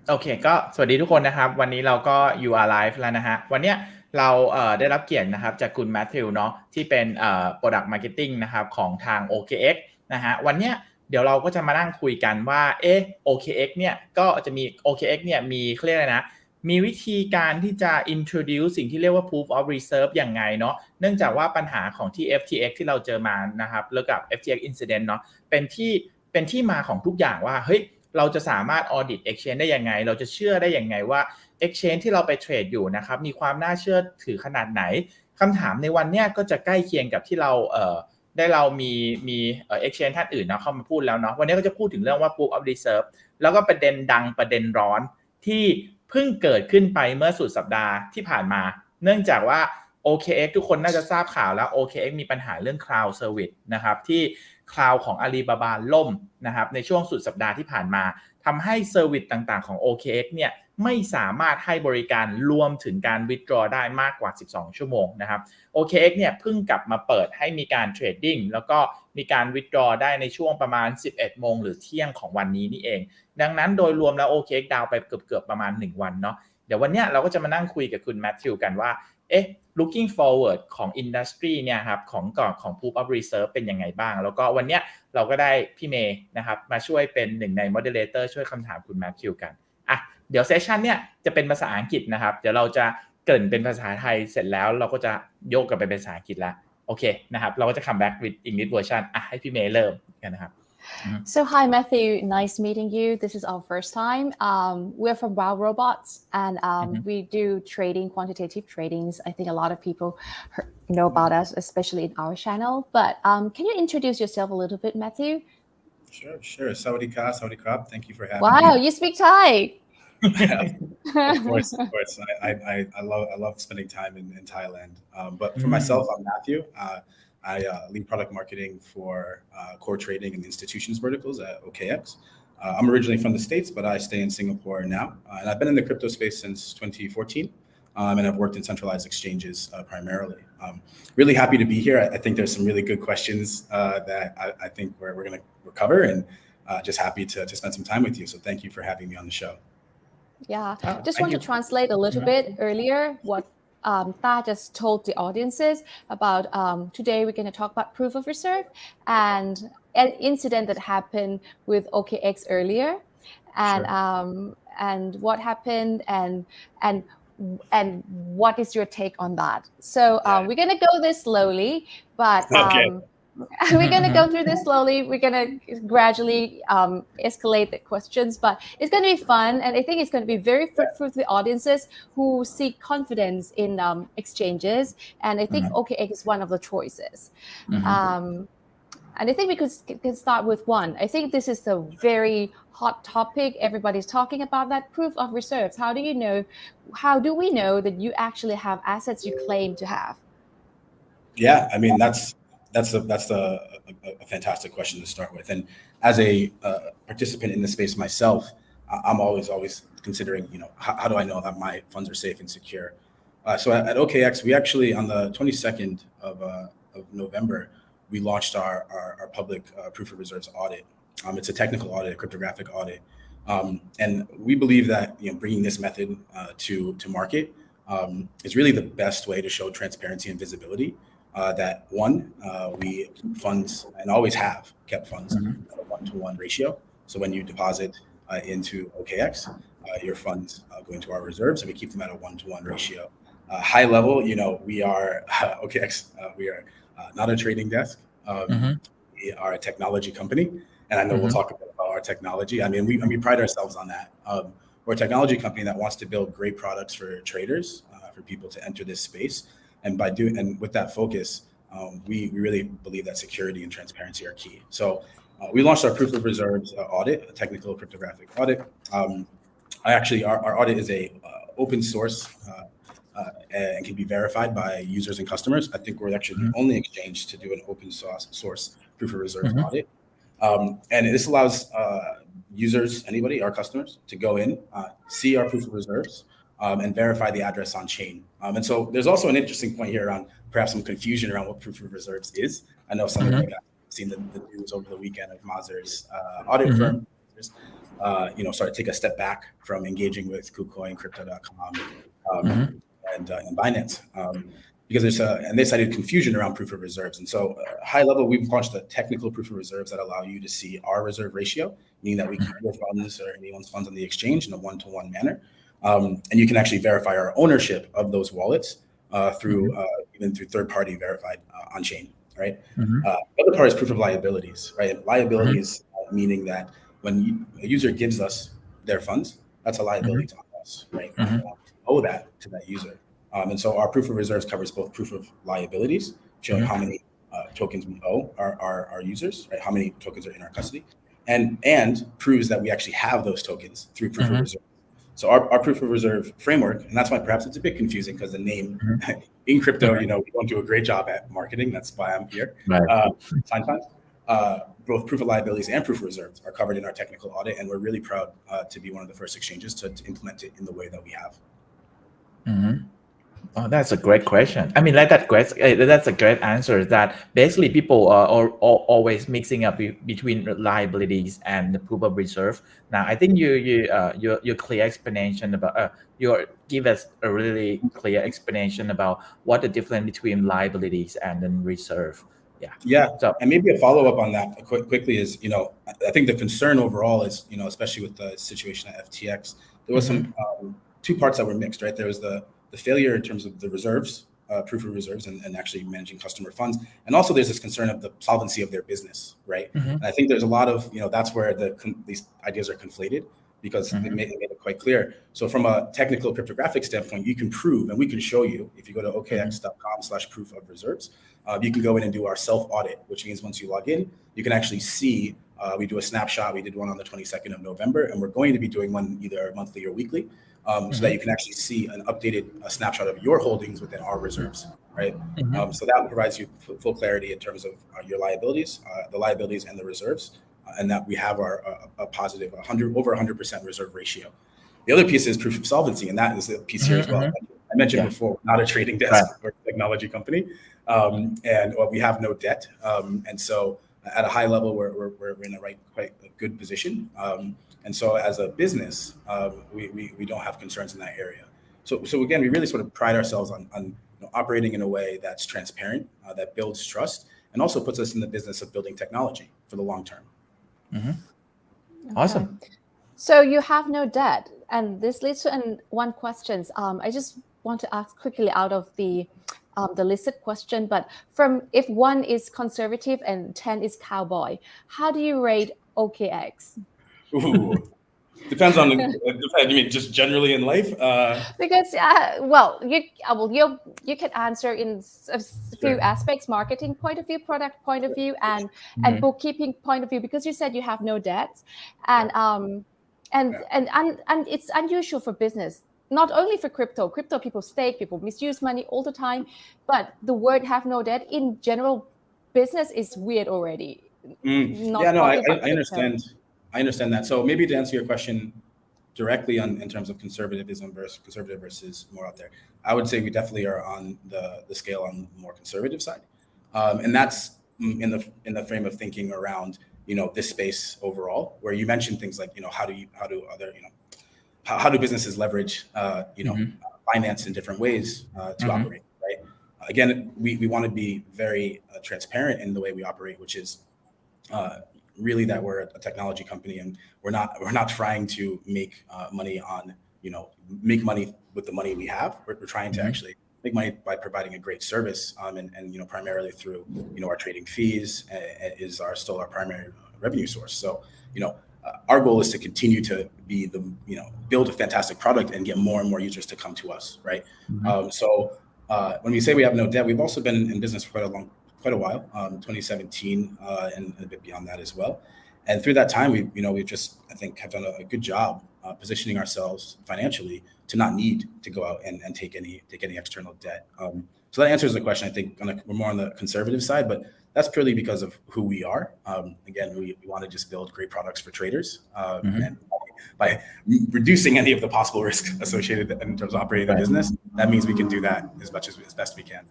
โอเคก็สวัสดีทุกคนนะครับวันนี้เราก็ you are live แล้วนะฮะวันเนี้ยเราได้รับเกียรตินะครับจากคุณแมทธิวเนาะที่เป็นproduct marketing นะครับของทาง OKX นะฮะวันเนี้ยเดี๋ยวเราก็จะมานั่งคุยกันว่าOKX เนี่ยก็จะมี OKX เนี่ยมีเขาเรียกอะไรนะมีวิธีการที่จะ introduce สิ่งที่เรียกว่า proof of reserve ยังไงเนาะเนื่องจากว่าปัญหาของที่ FTX ที่เราเจอมานะครับแล้วกับ FTX incident เนาะเป็นที่มาของทุกอย่างว่าเฮ้ยเราจะสามารถ audit exchange ได้ยังไงเราจะเชื่อได้ยังไงว่า exchange ที่เราไปเทรดอยู่นะครับมีความน่าเชื่อถือขนาดไหนคำถามในวันเนี้ยก็จะใกล้เคียงกับที่เรามีexchange ท่านอื่นเนาะเข้ามาพูดแล้วเนาะวันนี้ก็จะพูดถึงเรื่องว่า proof of reserve แล้วก็ประเด็นดังประเด็นร้อนที่เพิ่งเกิดขึ้นไปเมื่อสุดสัปดาห์ที่ผ่านมาเนื่องจากว่า OKX ทุกคนน่าจะทราบข่าวแล้ว OKX มีปัญหาเรื่อง cloud service นะครับที่ cloud ของ Alibaba ล่มนะครับในช่วงสุดสัปดาห์ที่ผ่านมาทำให้เซอร์วิสต่างๆของ OKX เนี่ยไม่สามารถให้บริการรวมถึงการ withdraw ได้มากกว่า12ชั่วโมงนะครับ OKX เนี่ยเพิ่งกลับมาเปิดให้มีการเทรดดิ้งแล้วก็มีการ withdraw ได้ในช่วงประมาณ11โมงหรือเที่ยงของวันนี้นี่เองดังนั้นโดยรวมแล้ว OKX ดาวไปเกือบประมาณ1วันเนาะเดี๋ยววันเนี้ยเราก็จะมานั่งคุยกับคุณแมทธิวกันว่าlooking forward ของ industry เนี่ยครับของ proof of reserve เป็นยังไงบ้างแล้วก็วันเนี้ยเราก็ได้พี่เมย์นะครับมาช่วยเป็นหนึ่งใน moderator ช่วยคำถามคุณแมทธิวกันอ่ะเดี๋ยวเซสชันเนี่ยจะเป็นภาษาอังกฤษนะครับเดี๋ยวเราจะเกริ่นเป็นภาษาไทยเสร็จแล้วเราก็จะโยกกลับไปเป็นภาษาอังกฤษแล้วโอเคนะครับเราก็จะ come back with English version อ่ะให้พี่เมย์เริ่มกันนะครับSo hi Matthew, nice meeting you. This is our first time. We're from Wow Robots and we do trading, quantitative tradings. I think a lot of people know about us, especially in our channel. But can you introduce yourself a little bit, Matthew? Sure. Sawadee krap. Thank you for having me. Wow, you speak Thai. Of course. I love spending time in Thailand. But for myself, I'm Matthew. I lead product marketing for core trading and institutions verticals at OKX. I'm originally from the States, but I stay in Singapore now. And I've been in the crypto space since 2014, and I've worked in centralized exchanges primarily. Really happy to be here. I think there's some really good questions that I think we're going to cover, and just happy to spend some time with you. So thank you for having me on the show. Yeah, just want to translate a little bit earlier what Ta just told the audiences about today we're going to talk about proof of reserve and an incident that happened with OKX earlier and what happened and what is your take on that. So we're going to go this slowly, but we're going to go through this slowly. We're going to gradually escalate the questions, but it's going to be fun. And I think it's going to be very fruitful to the audiences who seek confidence in exchanges. And I think OKX is one of the choices. And I think we can start with one. I think this is a very hot topic. Everybody's talking about that proof of reserves. How do we know that you actually have assets you claim to have? Yeah, I mean, that's a fantastic question to start with. And as a participant in the space myself, I'm always considering, how do I know that my funds are safe and secure? So at OKX, we actually, on the 22nd of November, we launched our public proof of reserves audit. It's a technical audit, a cryptographic audit. And we believe that bringing this method to market is really the best way to show transparency and visibility. That one, we keep funds and always have kept funds at a 1-to-1 ratio. So when you deposit into OKX, your funds go into our reserves, and we keep them at a 1-to-1 ratio. High level, we are OKX. We are not a trading desk. We are a technology company, and I know we'll talk about our technology. I mean, we pride ourselves on that. We're a technology company that wants to build great products for traders, for people to enter this space. And with that focus, we really believe that security and transparency are key. So we launched our proof of reserves audit, a technical cryptographic audit. Our audit is a open source and can be verified by users and customers. I think we're actually the only exchange to do an open source proof of reserves audit. And this allows users, anybody, our customers, to go in, see our proof of reserves, and verify the address on chain. And so there's also an interesting point here around perhaps some confusion around what proof of reserves is. I know some of you guys have seen the news over the weekend of Mazer's audit firm. sort of take a step back from engaging with KuCoin, Crypto.com, and Binance. Because and they cited confusion around proof of reserves. And so high level, we've launched a technical proof of reserves that allow you to see our reserve ratio, meaning that we keep your funds or anyone's funds on the exchange in a one-to-one manner. And you can actually verify our ownership of those wallets through even through third-party verified on-chain, right? The other part is proof of liabilities, right? And liabilities meaning that when a user gives us their funds, that's a liability to us, right? We owe that to that user. And so our proof of reserves covers both proof of liabilities, showing how many tokens we owe our users, right? How many tokens are in our custody, and proves that we actually have those tokens through proof of reserve. So our proof of reserve framework, and that's why perhaps it's a bit confusing because the name in crypto, we don't do a great job at marketing. That's why I'm here. Sometimes both proof of liabilities and proof of reserves are covered in our technical audit, and we're really proud to be one of the first exchanges to implement it in the way that we have. Oh, that's a great question. I mean, that's a great answer. That basically people are always mixing up between liabilities and the proof of reserve. Now, I think your clear explanation about you give us a really clear explanation about what the difference between liabilities and then reserve. Yeah. So, and maybe a follow up on that quickly is, I think the concern overall is, especially with the situation at FTX, there was some two parts that were mixed, right? There was the failure in terms of the reserves, proof of reserves, and actually managing customer funds. And also there's this concern of the solvency of their business, right? And I think there's a lot of, that's where these ideas are conflated because they made it quite clear. So from a technical cryptographic standpoint, you can prove, and we can show you, if you go to okx.com/proof of reserves, you can go in and do our self-audit, which means once you log in, you can actually see, we do a snapshot. We did one on the 22nd of November, and we're going to be doing one either monthly or weekly. So that you can actually see an updated snapshot of your holdings within our reserves, right? So that provides you full clarity in terms of your liabilities, the liabilities and the reserves, and that we have a positive over 100% reserve ratio. The other piece is proof of solvency, and that is the piece here as well. I mentioned before, not a trading desk or technology company, and we have no debt, and so at a high level, we're in quite a good position. And so as a business, we don't have concerns in that area. So again, we really sort of pride ourselves on operating in a way that's transparent, that builds trust, and also puts us in the business of building technology for the long term. Awesome. So you have no debt, and this leads to one question. I just want to ask quickly out of the listed question, but if 1 is conservative and 10 is cowboy, how do you rate OKX? Ooh, depends on you mean just generally in life? Because you can answer in a few aspects: marketing point of view, product point of view, and bookkeeping point of view. Because you said you have no debts, and it's unusual for business. Not only for crypto people stake, people misuse money all the time, but the word have no debt in general business is weird already. I understand. I understand that. So maybe to answer your question directly in terms of conservative versus more out there, I would say we definitely are on the scale on the more conservative side, and that's in the frame of thinking around this space overall, where you mentioned things like how do businesses leverage finance in different ways to operate, right? Again, we want to be very transparent in the way we operate, which is really that we're a technology company, and we're not trying to make money with the money we have. We're trying to actually make money by providing a great service, and primarily through our trading fees is still our primary revenue source. So our goal is to continue to be build a fantastic product and get more and more users to come to us, right? So when we say we have no debt, we've also been in business for quite a while, 2017, and a bit beyond that as well. And through that time, we've just, I think, have done a good job positioning ourselves financially to not need to go out and take any external debt. So that answers the question. I think we're more on the conservative side, but that's purely because of who we are. Again, we want to just build great products for traders, and by reducing any of the possible risk associated in terms of operating the business, that means we can do that as best we can.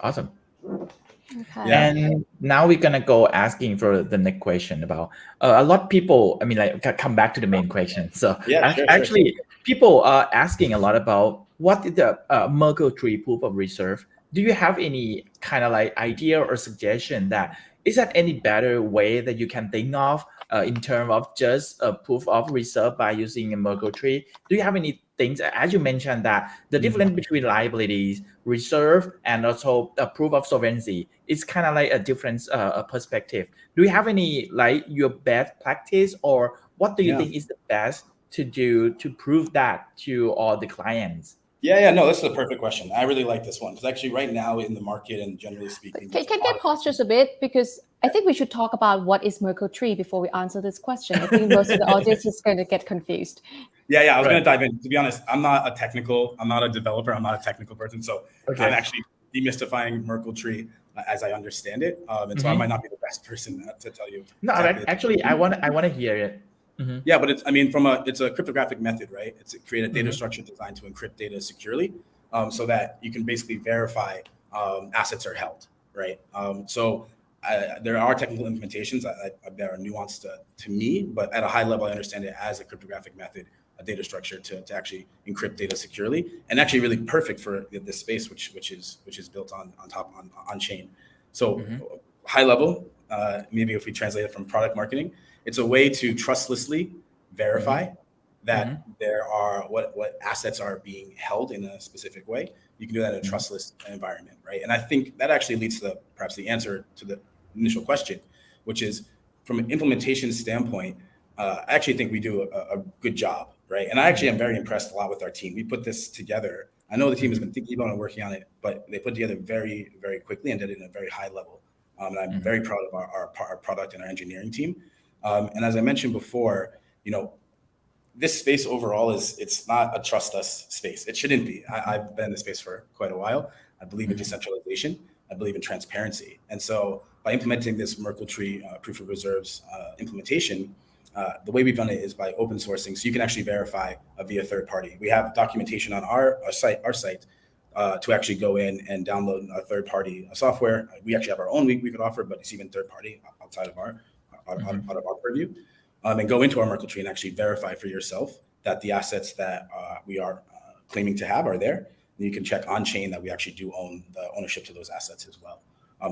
Awesome. Okay. Yeah. And now we're gonna go asking for the next question about a lot of people. I mean, like come back to the main question. So actually, people are asking a lot about what is the Merkle tree proof of reserve. Do you have any kind of like idea or suggestion that is that any better way that you can think of in terms of just a proof of reserve by using a Merkle tree? Do you have any things, as you mentioned, that the difference between liabilities, reserve, and also a proof of solvency is kind of like a different perspective. Do you have any like your best practice, or what do you think is the best to do to prove that to all the clients? Yeah, no, this is a perfect question. I really like this one because actually right now in the market and generally speaking. Can I pause just a bit? Because I think we should talk about what is Merkle tree before we answer this question. I think most of the audience is going to get confused. Yeah, I was going to dive in. To be honest, I'm not a developer. I'm not a technical person. So I'm actually demystifying Merkle tree as I understand it. And so I might not be the best person to tell you. No, actually, I want to hear it. Yeah, but it's a cryptographic method, right? It's create a data structure designed to encrypt data securely, so that you can basically verify assets are held, right? So there are technical implementations that are nuanced to me, but at a high level, I understand it as a cryptographic method, a data structure to actually encrypt data securely, and actually really perfect for this space, which is built on chain. So high level, maybe if we translate it from product marketing. It's a way to trustlessly verify that there are what assets are being held in a specific way. You can do that in a trustless environment, right? And I think that actually leads to perhaps the answer to the initial question, which is from an implementation standpoint, I actually think we do a good job, right? And I actually am very impressed a lot with our team. We put this together. I know the team has been thinking about and working on it, but they put it together very, very quickly and did it in a very high level. And I'm very proud of our product and our engineering team. And as I mentioned before, this space overall it's not a trust us space. It shouldn't be. I've been in this space for quite a while. I believe in decentralization. I believe in transparency. And so by implementing this Merkle tree proof of reserves implementation, the way we've done it is by open sourcing. So you can actually verify via third party. We have documentation on our site to actually go in and download a third party software. We actually have our own we could offer, but it's even third party outside of our purview, and go into our Merkle tree and actually verify for yourself that the assets that we are claiming to have are there. And you can check on chain that we actually do own the ownership to those assets as well.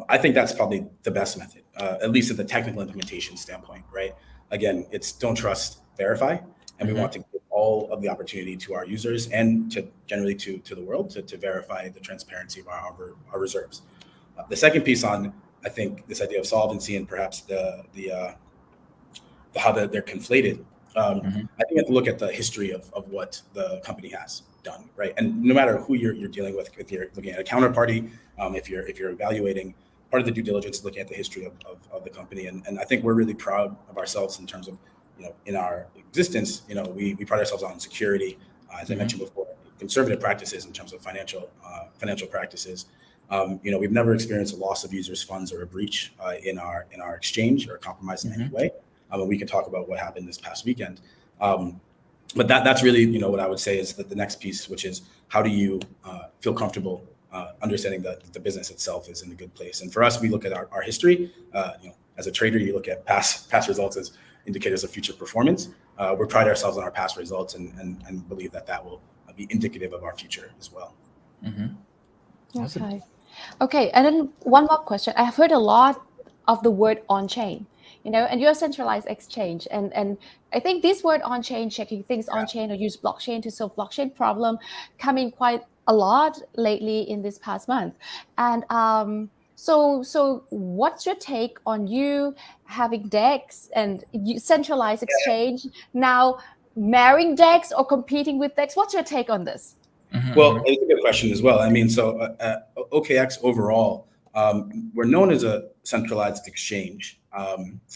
I think that's probably the best method, at least at the technical implementation standpoint, right? Again, it's don't trust, verify, and we want to give all of the opportunity to our users and to generally to the world to verify the transparency of our reserves. The second piece on, I think, this idea of solvency and perhaps how they're conflated. I think you have to look at the history of what the company has done, right? And no matter who you're dealing with, if you're looking at a counterparty, if you're evaluating, part of the due diligence is looking at the history of the company. And I think we're really proud of ourselves in terms of, in our existence, we pride ourselves on security, as I mentioned before, conservative practices in terms of financial practices. We've never experienced a loss of users' funds or a breach in our exchange or compromise in any way. We can talk about what happened this past weekend. But that's really, what I would say is that the next piece, which is how do you feel comfortable understanding that the business itself is in a good place. And for us, we look at our history. As a trader, you look at past results as indicators of future performance. We pride ourselves on our past results and believe that will be indicative of our future as well. Awesome. Okay, and then one more question. I have heard a lot of the word on-chain, and you're a centralized exchange. And I think this word on-chain, checking things on-chain or use blockchain to solve blockchain problem, coming quite a lot lately in this past month. And so what's your take on you having DEX and centralized exchange now marrying DEX or competing with DEX? What's your take on this? Well, it's a good question as well. I mean, so OKX overall, we're known as a centralized exchange,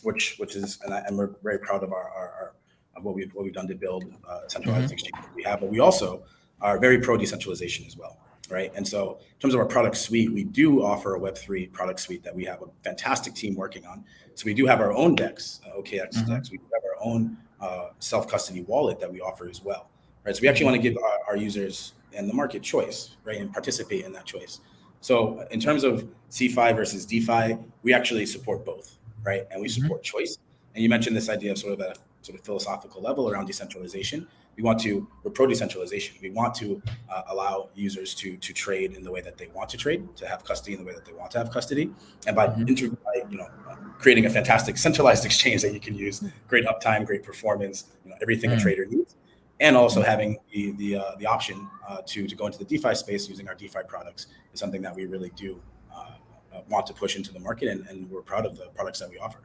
which is, and we're very proud of of what we've done to build a centralized exchange that we have. But we also are very pro decentralization as well, right? And so in terms of our product suite, we do offer a Web3 product suite that we have a fantastic team working on. So we do have our own DEX, OKX DEX. We do have our own self-custody wallet that we offer as well, right? So we actually want to give our users and the market choice, right, and participate in that choice. So in terms of CeFi versus DeFi, we actually support both, right? And we support choice. And you mentioned this idea of sort of philosophical level around decentralization. We're pro-decentralization. We want to allow users to trade in the way that they want to trade, to have custody in the way that they want to have custody. And by creating a fantastic centralized exchange that you can use, great uptime, great performance, everything a trader needs, and also having the option to go into the DeFi space using our DeFi products is something that we really do want to push into the market, and we're proud of the products that we offer.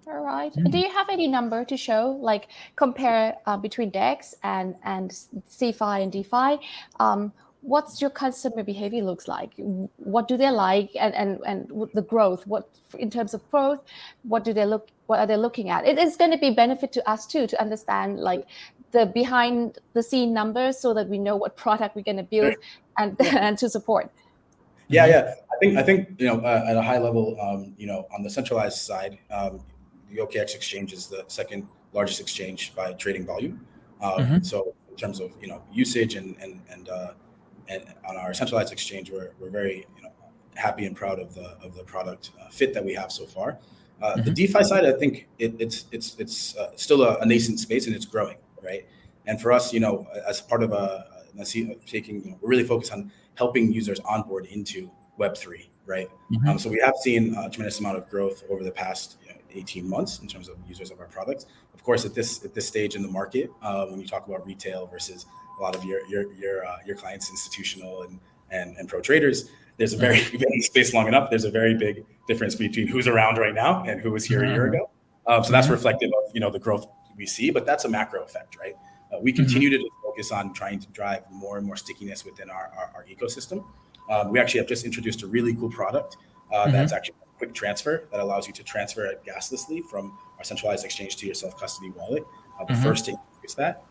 All right. Do you have any number to show, like compare between DEX and CeFi and DeFi? What's your customer behavior looks like? What do they like, and the growth? What in terms of growth? What are they looking at? It is going to be benefit to us too to understand like the behind the scene numbers, so that we know what product we're going to build and to support. Yeah. I think at a high level, on the centralized side, the OKX exchange is the second largest exchange by trading volume. So in terms of usage and on our centralized exchange, we're very happy and proud of the product fit that we have so far. The DeFi side, I think it's still a nascent space, and it's growing, right? And for us, as part of we're really focused on helping users onboard into Web3, right? So we have seen a tremendous amount of growth over the past 18 months in terms of users of our products. Of course, at this stage in the market, when you talk about retail versus a lot of your clients, institutional and pro traders, there's you've been in the space long enough. There's a very big difference between who's around right now and who was here a year ago. So that's reflective of the growth we see, but that's a macro effect, right? We continue to focus on trying to drive more and more stickiness within our ecosystem. We actually have just introduced a really cool product that's actually a quick transfer that allows you to transfer it gaslessly from our centralized exchange to your self-custody wallet. The first to introduce that.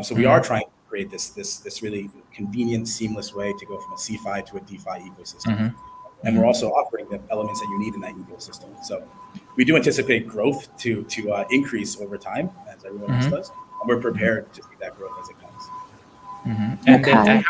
So we are trying to create this really convenient, seamless way to go from a CeFi to a DeFi ecosystem. And we're also offering the elements that you need in that ecosystem. So we do anticipate growth to increase over time, as everyone else does. And we're prepared to see that growth as it comes. And then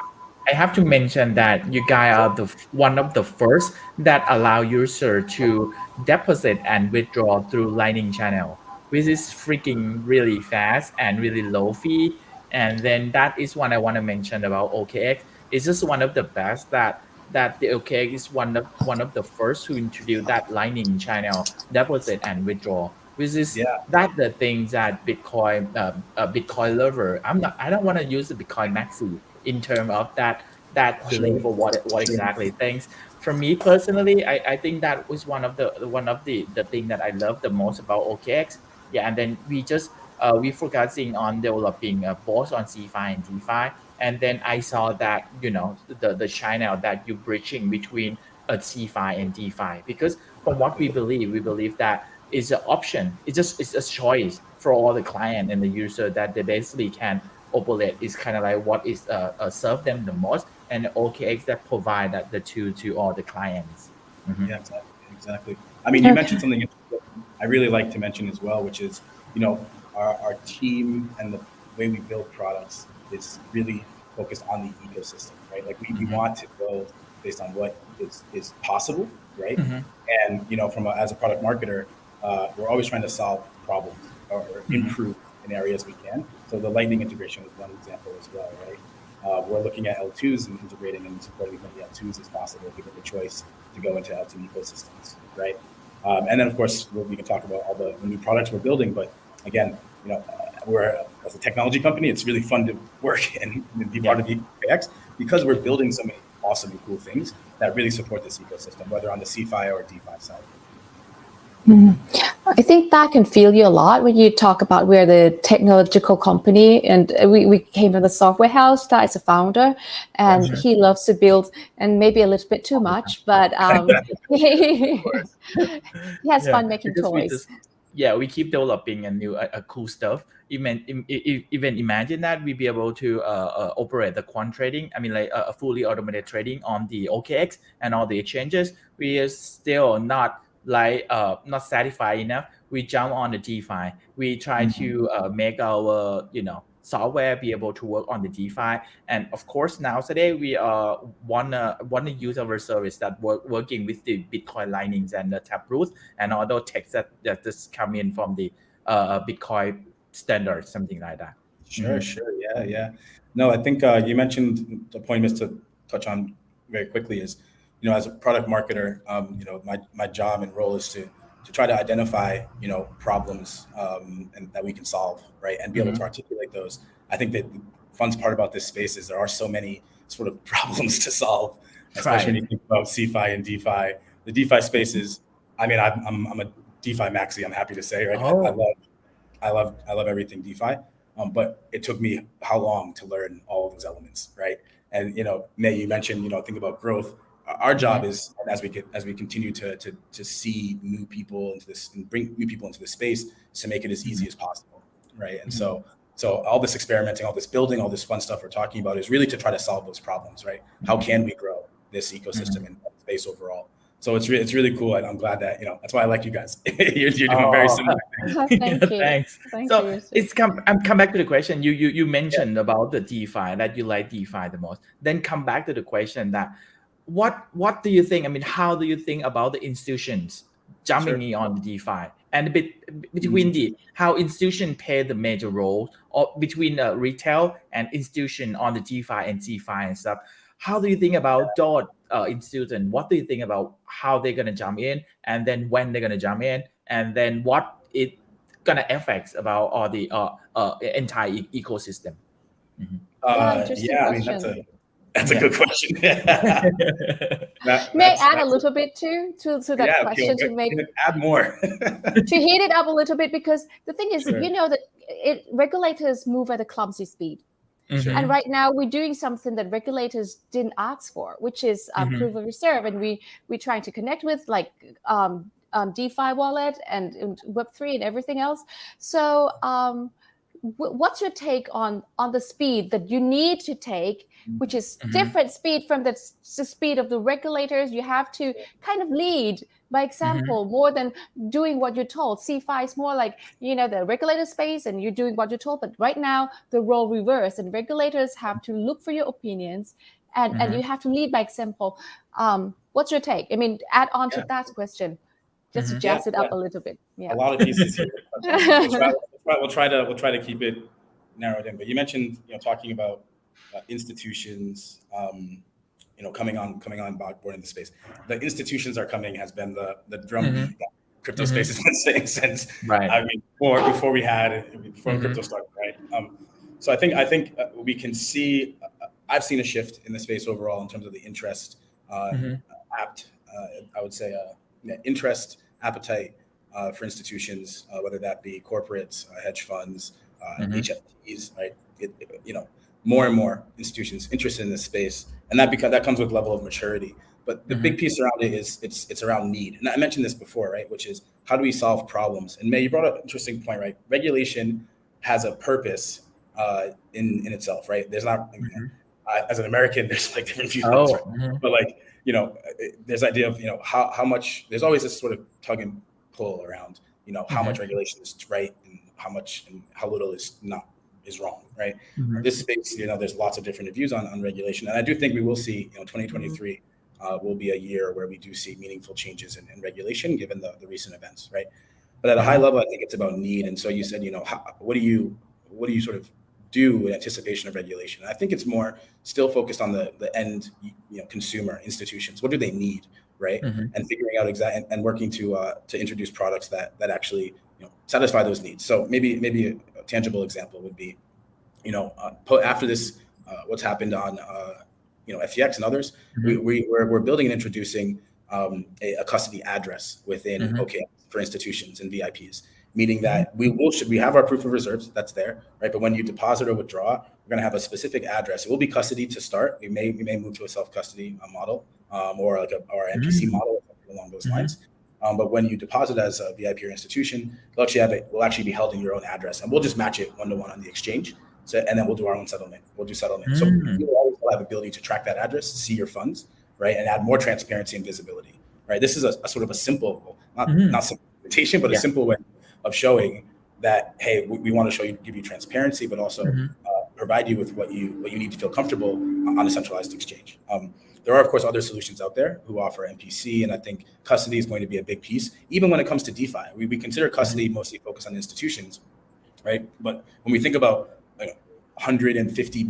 I have to mention that you guys are one of the first that allow user to deposit and withdraw through Lightning channel, which is freaking really fast and really low fee. And then that is what I want to mention about OKX. It's just one of the best that the OKX is one of the first to introduce that Lightning channel deposit and withdraw, which is that the things that Bitcoin Bitcoin lover. I don't want to use the Bitcoin maxi in terms of that belief or what exactly things. For me personally, I think that was one of the thing that I love the most about OKX. And then we focusing on developing both on CeFi and DeFi. And then I saw that, the channel that you bridging between a CeFi and DeFi, because from what we believe that is an option. It's a choice for all the client and the user that they basically can operate. Is kind of like what is serve them the most, and OKX that provide that the two to all the clients. Yeah, exactly. I mean, you mentioned something I really like to mention as well, which is, our team and the way we build products is really focused on the ecosystem, right? Like we want to build based on what is possible, right? And as a product marketer, we're always trying to solve problems or improve in areas we can. So the Lightning integration is one example as well, right? We're looking at L2s and integrating and supporting as many L2s as possible, giving the choice to go into L2 ecosystems, right? And then of course we can talk about all the new products we're building, but again, we're as a technology company, it's really fun to work and be part of the OKX because we're building so many awesome and cool things that really support this ecosystem, whether on the CeFi or DeFi side. I think that can feel you a lot when you talk about we're the technological company, and we came from the software house. That is a founder, and he loves to build, and maybe a little bit too much, but he has fun making toys. We keep developing a cool stuff. Even imagine that we be able to operate the quant trading. I mean, like a fully automated trading on the OKX and all the exchanges. We are still not satisfied enough. We jump on the DeFi. We try to make our software be able to work on the DeFi. And of course, now today we wanna use our service that working with the Bitcoin Lightnings and the Taproot and other techs that just come in from the Bitcoin standard, something like that. Sure. Yeah. No, I think you mentioned the point is to touch on very quickly is, as a product marketer, my job and role is to try to identify, problems and that we can solve, right, and be able to articulate those. I think that the fun part about this space is there are so many sort of problems to solve, especially when you think about CeFi and DeFi. The DeFi space is, I'm a DeFi maxi. I'm happy to say, right? I love everything DeFi. But it took me how long to learn all of those elements, right? And May, you mentioned, think about growth. Our job is, as we continue to see new people into this and bring new people into the space, is to make it as easy as possible, right? And so all this experimenting, all this building, all this fun stuff we're talking about is really to try to solve those problems, right? How can we grow this ecosystem and space overall? So it's really cool, and I'm glad that that's why I like you guys. you're doing very similar things. Thank you. Thanks. So I'm come back to the question. You mentioned about the DeFi, that you like DeFi the most. Then come back to the question that what do you think? I mean, how do you think about the institutions jumping in on the DeFi and between the how institutions play the major role, or between retail and institution on the DeFi and CeFi and stuff? How do you think about DOT institution? What do you think about how they're gonna jump in, and then when they're gonna jump in, and then what it gonna affect about all the entire ecosystem? I mean that's a good question. May I add a little bit to that question to make add more to heat it up a little bit, because the thing is, that regulators move at a clumsy speed. And right now we're doing something that regulators didn't ask for, which is proof of reserve, and we're trying to connect with like DeFi wallet and Web3 and everything else. So what's your take on the speed that you need to take, which is different speed from the speed of the regulators? You have to kind of lead by example more than doing what you're told. CeFi is more like, the regulator space and you're doing what you're told. But right now, the role reverse, and regulators have to look for your opinions and you have to lead by example. What's your take? I mean, add on to that question, just to jazz it up a little bit. Yeah. A lot of pieces here. We'll try to keep it narrowed in. But you mentioned, talking about institutions, coming on board in the space. The institutions are coming has been the drumbeat that crypto space has been saying since. Right. I mean, before crypto started, right? So I think we can see. I've seen a shift in the space overall in terms of the interest, I would say, interest appetite for institutions, whether that be corporates, hedge funds, HFTs, right? More and more institutions interested in this space, and that comes with level of maturity. But the big piece around it is it's around need. And I mentioned this before, right? Which is, how do we solve problems? And May, you brought up an interesting point, right? Regulation has a purpose in itself, right? There's not, as an American, there's like different views, right? But like, there's idea of, how much, there's always this sort of tug and pull around, how much regulation is right and how much and how little is wrong, right? This space, there's lots of different views on regulation. And I do think we will see, 2023 will be a year where we do see meaningful changes in regulation, given the recent events, right? But at a high level, I think it's about need. And so you said, what do you sort of do in anticipation of regulation? And I think it's more still focused on the end, consumer institutions. What do they need, right? And figuring out and working to introduce products that actually satisfy those needs. So maybe a tangible example would be, after this, what's happened on FTX and others, we're building and introducing a custody address within OKX for institutions and VIPs, meaning that we have our proof of reserves that's there, right? But when you deposit or withdraw, we're going to have a specific address. It will be custody to start. We may move to a self-custody model or like our MPC model along those lines. But when you deposit as a VIP or institution, we'll actually be held in your own address, and we'll just match it one-to-one on the exchange. So, and then we'll do our own settlement. We'll do settlement. So you will always have the ability to track that address, see your funds, right, and add more transparency and visibility, right? This is a sort of a simple, not simple implementation, but a simple way of showing that, hey, we want to show you, give you transparency, but also provide you with what you need to feel comfortable on a centralized exchange. There are, of course, other solutions out there who offer MPC, and I think custody is going to be a big piece. Even when it comes to DeFi, we consider custody mostly focused on institutions, right? But when we think about 150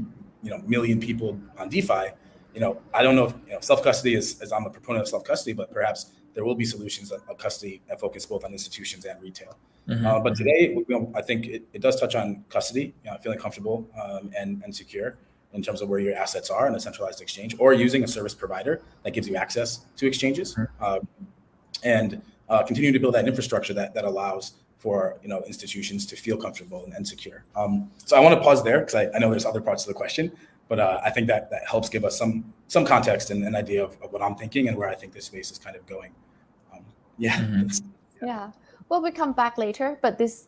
million people on DeFi, I don't know if self-custody is I'm a proponent of self-custody, but perhaps there will be solutions of custody that focus both on institutions and retail. But today, I think it does touch on custody, feeling comfortable and secure in terms of where your assets are in a centralized exchange, or using a service provider that gives you access to exchanges, and continue to build that infrastructure that allows for institutions to feel comfortable and secure. So I want to pause there because I know there's other parts of the question, but I think that helps give us some context and an idea of what I'm thinking and where I think this space is kind of going. Yeah. Well, we come back later, but this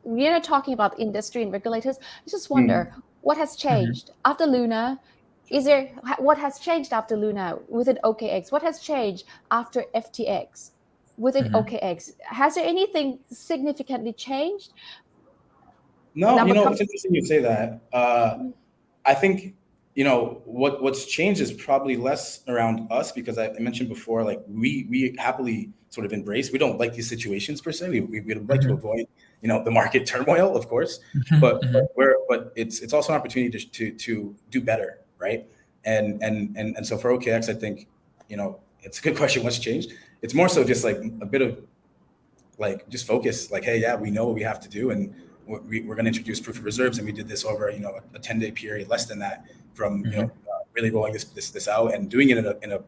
we're talking about industry and regulators. I just wonder what has changed after Luna. What has changed after Luna within OKX? What has changed after FTX within OKX? Has there anything significantly changed? No, it's interesting you say that. I think what's changed is probably less around us, because I mentioned before, like we happily sort of embrace. We don't like these situations per se. We would like to avoid the market turmoil, of course, but it's also an opportunity to do better, right? And so for OKX, I think it's a good question. What's changed? It's more so just like a bit of like just focus. Like, hey, yeah, we know what we have to do, and we're going to introduce proof of reserves, and we did this over a 10-day period, less than that, from really rolling this out and doing it in a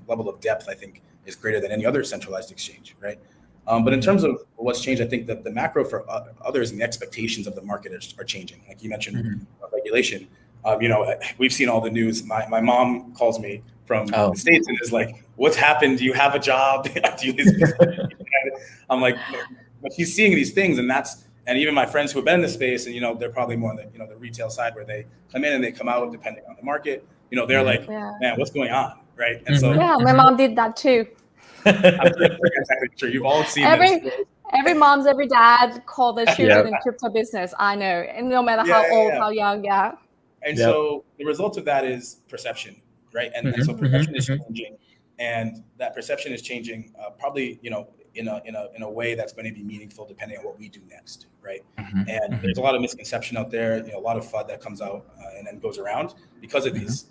level of depth. I think is greater than any other centralized exchange, right? But in terms of what's changed, I think that the macro for others and the expectations of the market are changing. Like you mentioned, regulation. We've seen all the news. My mom calls me from the States and is like, "What's happened? Do you have a job? I'm like, but she's seeing these things, and even my friends who have been in the space, and they're probably more on the retail side, where they come in and they come out depending on the market. They're like, man, what's going on, right? And so my mom did that too. I'm sure you've all seen every mom's, every dad call their children in crypto business. I know, and no matter how old, how young, And so the result of that is perception, right? And so perception is changing, and that perception is changing probably in a way that's going to be meaningful depending on what we do next, right? And there's a lot of misconception out there, a lot of FUD that comes out and then goes around because of these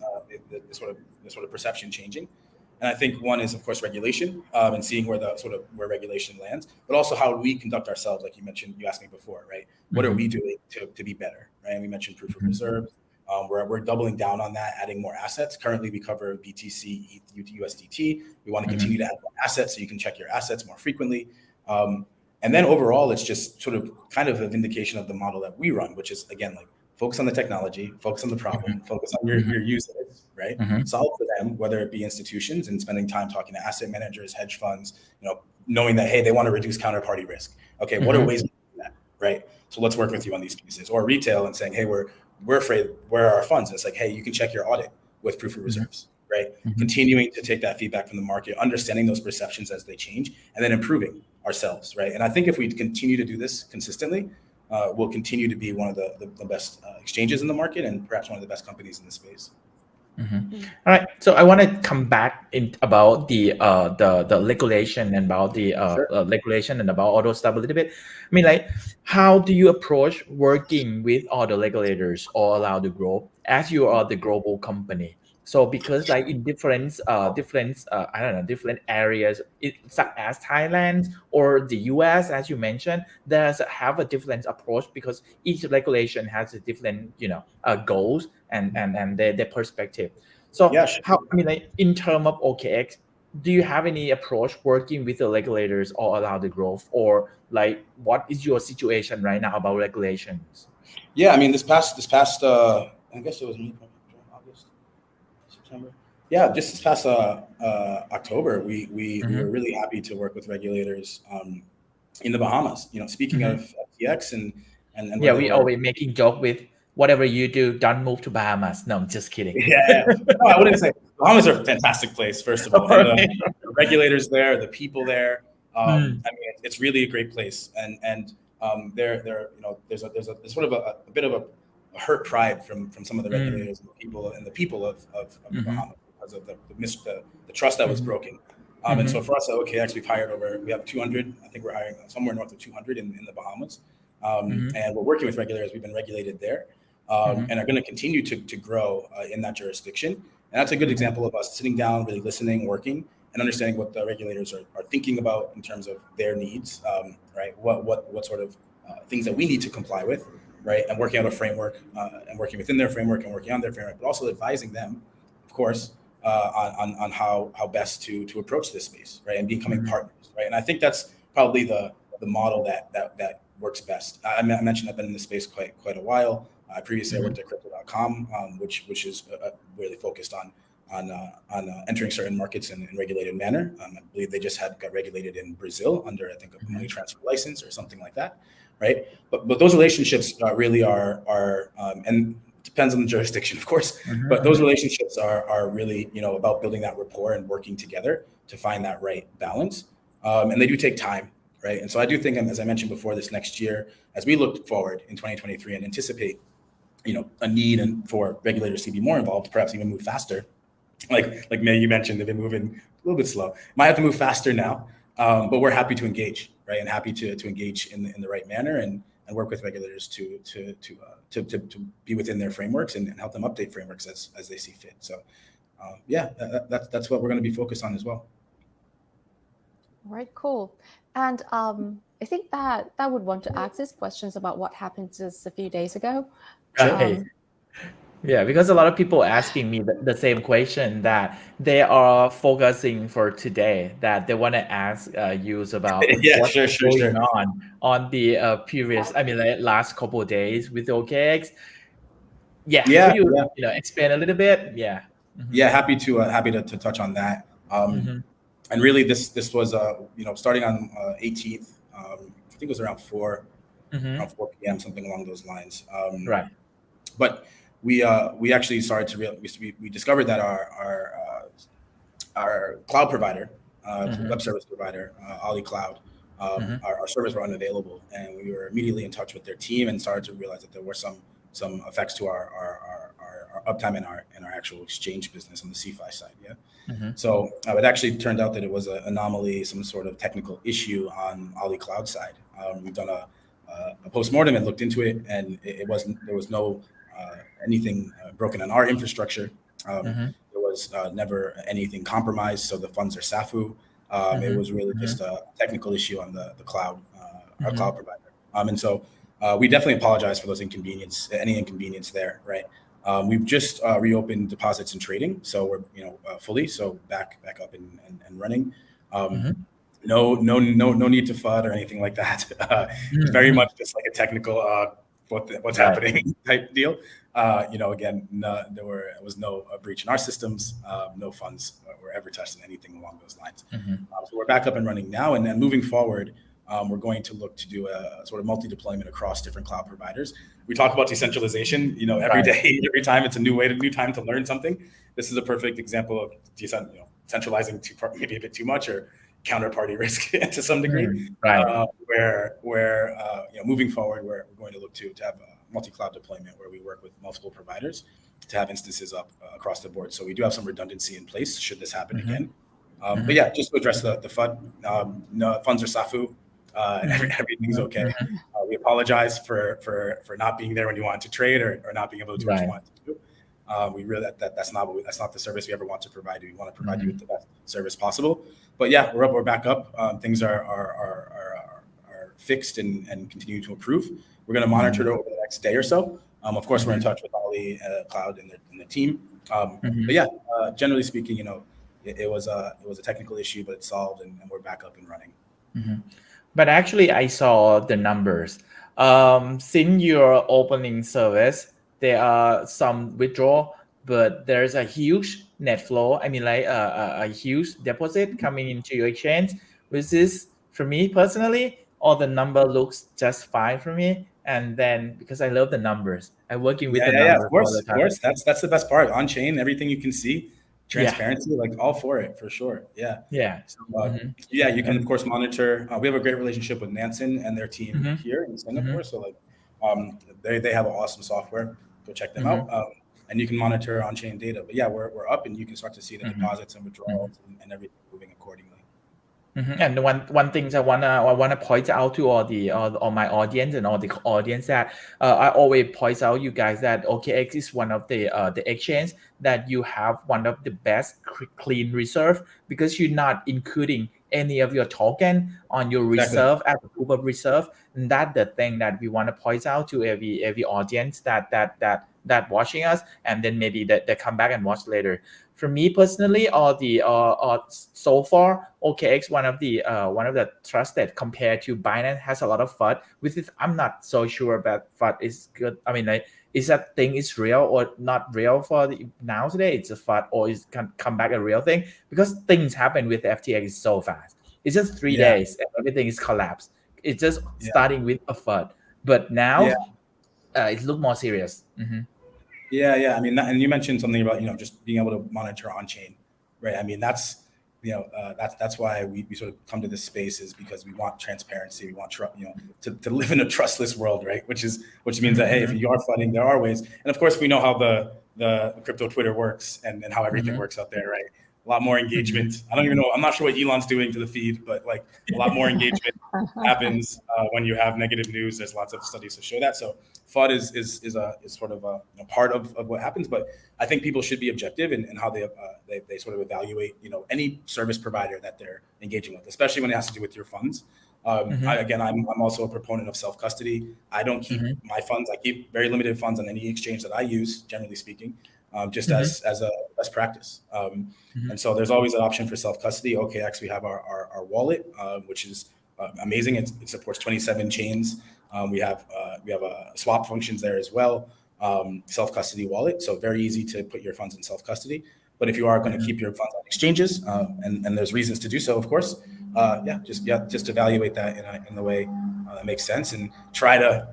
the sort of perception changing. And I think one is, of course, regulation, and seeing where regulation lands, but also how we conduct ourselves. Like you asked me before, right? What are we doing to be better, right? And we mentioned proof of reserves. We're doubling down on that, adding more assets. Currently, we cover BTC, ETH, USDT. We want to continue to add more assets so you can check your assets more frequently. And then overall, it's just sort of kind of a vindication of the model that we run, which is, again, like focus on the technology, focus on the problem, focus on your users, right? Solve for them, whether it be institutions and spending time talking to asset managers, hedge funds, knowing that, hey, they want to reduce counterparty risk. Okay, what are ways to do that, right? So let's work with you on these pieces. Or retail and saying, hey, we're afraid, where are our funds? And it's like, hey, you can check your audit with proof of reserves, right? Continuing to take that feedback from the market, understanding those perceptions as they change, and then improving ourselves, right? And I think if we continue to do this consistently, we'll continue to be one of the best exchanges in the market, and perhaps one of the best companies in the space. All right, so I want to come back about the regulation and about the regulation and about all those stuff a little bit. I mean, like, how do you approach working with all the regulators all around the globe as you are the global company? So because like in different areas, such as Thailand or the US, as you mentioned, have a different approach because each regulation has a different goals and their perspective. So like in terms of OKX, do you have any approach working with the regulators all around the globe, or like what is your situation right now about regulations? Yeah, I mean this past I guess it was August, September. Yeah, just this past October, we were really happy to work with regulators in the Bahamas. Speaking of FTX and we always making joke with whatever you do, don't move to Bahamas. No, I'm just kidding. Yeah. No, I wouldn't say. Bahamas are a fantastic place, first of all. And, the regulators there, the people there. I mean, it's really a great place. And There there's sort of a bit of a hurt pride from some of the regulators and the people of the Bahamas because of the trust that was broken. And so for us at OKX, we have 200. I think we're hiring somewhere north of 200 in the Bahamas. And we're working with regulators. We've been regulated there, and are going to continue to grow in that jurisdiction. And that's a good example of us sitting down, really listening, working, and understanding what the regulators are thinking about in terms of their needs, right? What sort of things that we need to comply with, right? And working out a framework, and working within their framework and working on their framework, but also advising them, of course, on how best to approach this space, right? And becoming partners, right? And I think that's probably the model that works best. I mentioned I've been in this space quite a while. Previously, I worked at crypto.com, which is really focused on entering certain markets in a regulated manner. I believe they just got regulated in Brazil under, I think, a money transfer license or something like that, right? But those relationships really are and it depends on the jurisdiction, of course. But those relationships are really about building that rapport and working together to find that right balance. And they do take time, right? And so I do think, as I mentioned before, this next year, as we look forward in 2023 and anticipate a need for regulators to be more involved, perhaps even move faster. Like May, you mentioned, they've been moving a little bit slow. Might have to move faster now, but we're happy to engage, right? And happy to engage in the right manner and work with regulators to be within their frameworks and help them update frameworks as they see fit. So, that's what we're going to be focused on as well. All right, cool. And I think that would want to ask these questions about what happened just a few days ago. Right. Yeah, because a lot of people asking me the same question that they are focusing for today, that they want to ask you about what's going on the previous, last couple of days with OKX. Could you explain a little bit? Happy to touch on that. And really, this was starting on 18th. I think it was around 4 p.m. something along those lines. Right. But we actually started to we discovered that our cloud provider, web service provider, Ali Cloud, our servers were unavailable, and we were immediately in touch with their team and started to realize that there were some effects to our uptime in our actual exchange business on the CFI side. So it actually turned out that it was an anomaly, some sort of technical issue on Ali Cloud side. We've done a postmortem and looked into it, and there was no anything broken on our infrastructure. There was never anything compromised, so the funds are SAFU. It was really just a technical issue on the cloud, our cloud provider. And so we definitely apologize for those any inconvenience there, right? We've just reopened deposits and trading, so we're fully back up and running. No need to FUD or anything like that. Very much just like a technical what's happening type deal. Again, there was no breach in our systems. No funds were ever touched in anything along those lines. So we're back up and running now, and then moving forward, we're going to look to do a sort of multi-deployment across different cloud providers. We talk about decentralization, every day, every time it's a new time to learn something. This is a perfect example of centralizing maybe a bit too much or counterparty risk to some degree. Where moving forward, we're going to look to have a multi-cloud deployment where we work with multiple providers to have instances up across the board. So we do have some redundancy in place should this happen again. But just to address the FUD, no, funds are SAFU. Everything's okay. We apologize for not being there when you wanted to trade or not being able to do what you wanted to do. We really that's not the service we ever want to provide you. We want to provide you with the best service possible. But we're back up. Things are fixed and continue to improve. We're going to monitor it over the next day or so. Of course, we're in touch with Ali Cloud and the team. But generally speaking, it was a technical issue, but it's solved and we're back up and running. But actually, I saw the numbers. Since your opening service, there are some withdrawal, but there's a huge net flow. A huge deposit coming into your exchange, which is, for me personally, all the number looks just fine for me. And then, because I love the numbers, I'm working with the numbers all the time. Of course. That's the best part. On chain, everything you can see. transparency, like all for it for sure. Yeah. So, you can of course monitor. We have a great relationship with Nansen and their team here in Singapore. So like, they have an awesome software. Go check them out. And you can monitor on-chain data. But we're up, and you can start to see the deposits and withdrawals and everything moving accordingly. And one thing I wanna point out to all my audience and all the audience that I always point out you guys that OKX is one of the exchange that you have one of the best clean reserve because you're not including any of your token on your reserve as a proof of reserve. And that's the thing that we want to point out to every audience that watching us, and then maybe that come back and watch later. For me personally, so far OKX one of the trusted compared to Binance has a lot of FUD, which is I'm not so sure about FUD is good. I mean, like, is that thing is real or not real for now today? It's a FUD or is can come back a real thing because things happen with FTX so fast. It's just 3 days and everything is collapsed. It's just starting with a FUD, but now it look more serious. I mean, and you mentioned something about just being able to monitor on chain, right? I mean, that's that's why we sort of come to this space is because we want transparency. We want to live in a trustless world, right? Which means that hey, if you are flooding, there are ways, and of course we know how the crypto Twitter works and how everything works out there, right? A lot more engagement. I don't even know. I'm not sure what Elon's doing to the feed, but like a lot more engagement happens when you have negative news. There's lots of studies to show that. So FUD is sort of a part of what happens. But I think people should be objective in how they sort of evaluate any service provider that they're engaging with, especially when it has to do with your funds. I'm also a proponent of self-custody. I don't keep my funds. I keep very limited funds on any exchange that I use, generally speaking. Just as a best practice. And so there's always an option for self-custody. OKX, we have our wallet, which is amazing. It supports 27 chains. We have swap functions there as well. Self-custody wallet. So very easy to put your funds in self-custody. But if you are going to keep your funds on exchanges, and there's reasons to do so, of course, just evaluate that in the way that makes sense and try to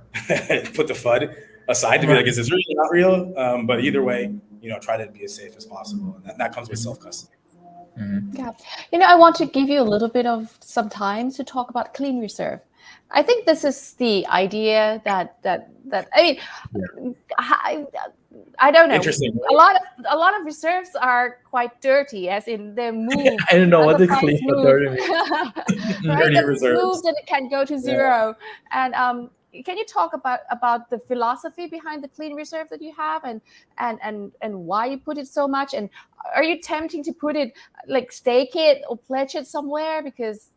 put the FUD aside to be like, is this really not real? But either way, try to be as safe as possible. And that comes with self-custody. Yeah. I want to give you a little bit of some time to talk about clean reserve. I think this is the idea that I mean, I don't know. Interesting. A lot of reserves are quite dirty, as in they move. I don't know what the clean or dirty means. Right? Dirty It reserves. moves and it can go to zero. And can you talk about the philosophy behind the clean reserve that you have and why you put it so much? And are you tempting to put it like stake it or pledge it somewhere? Because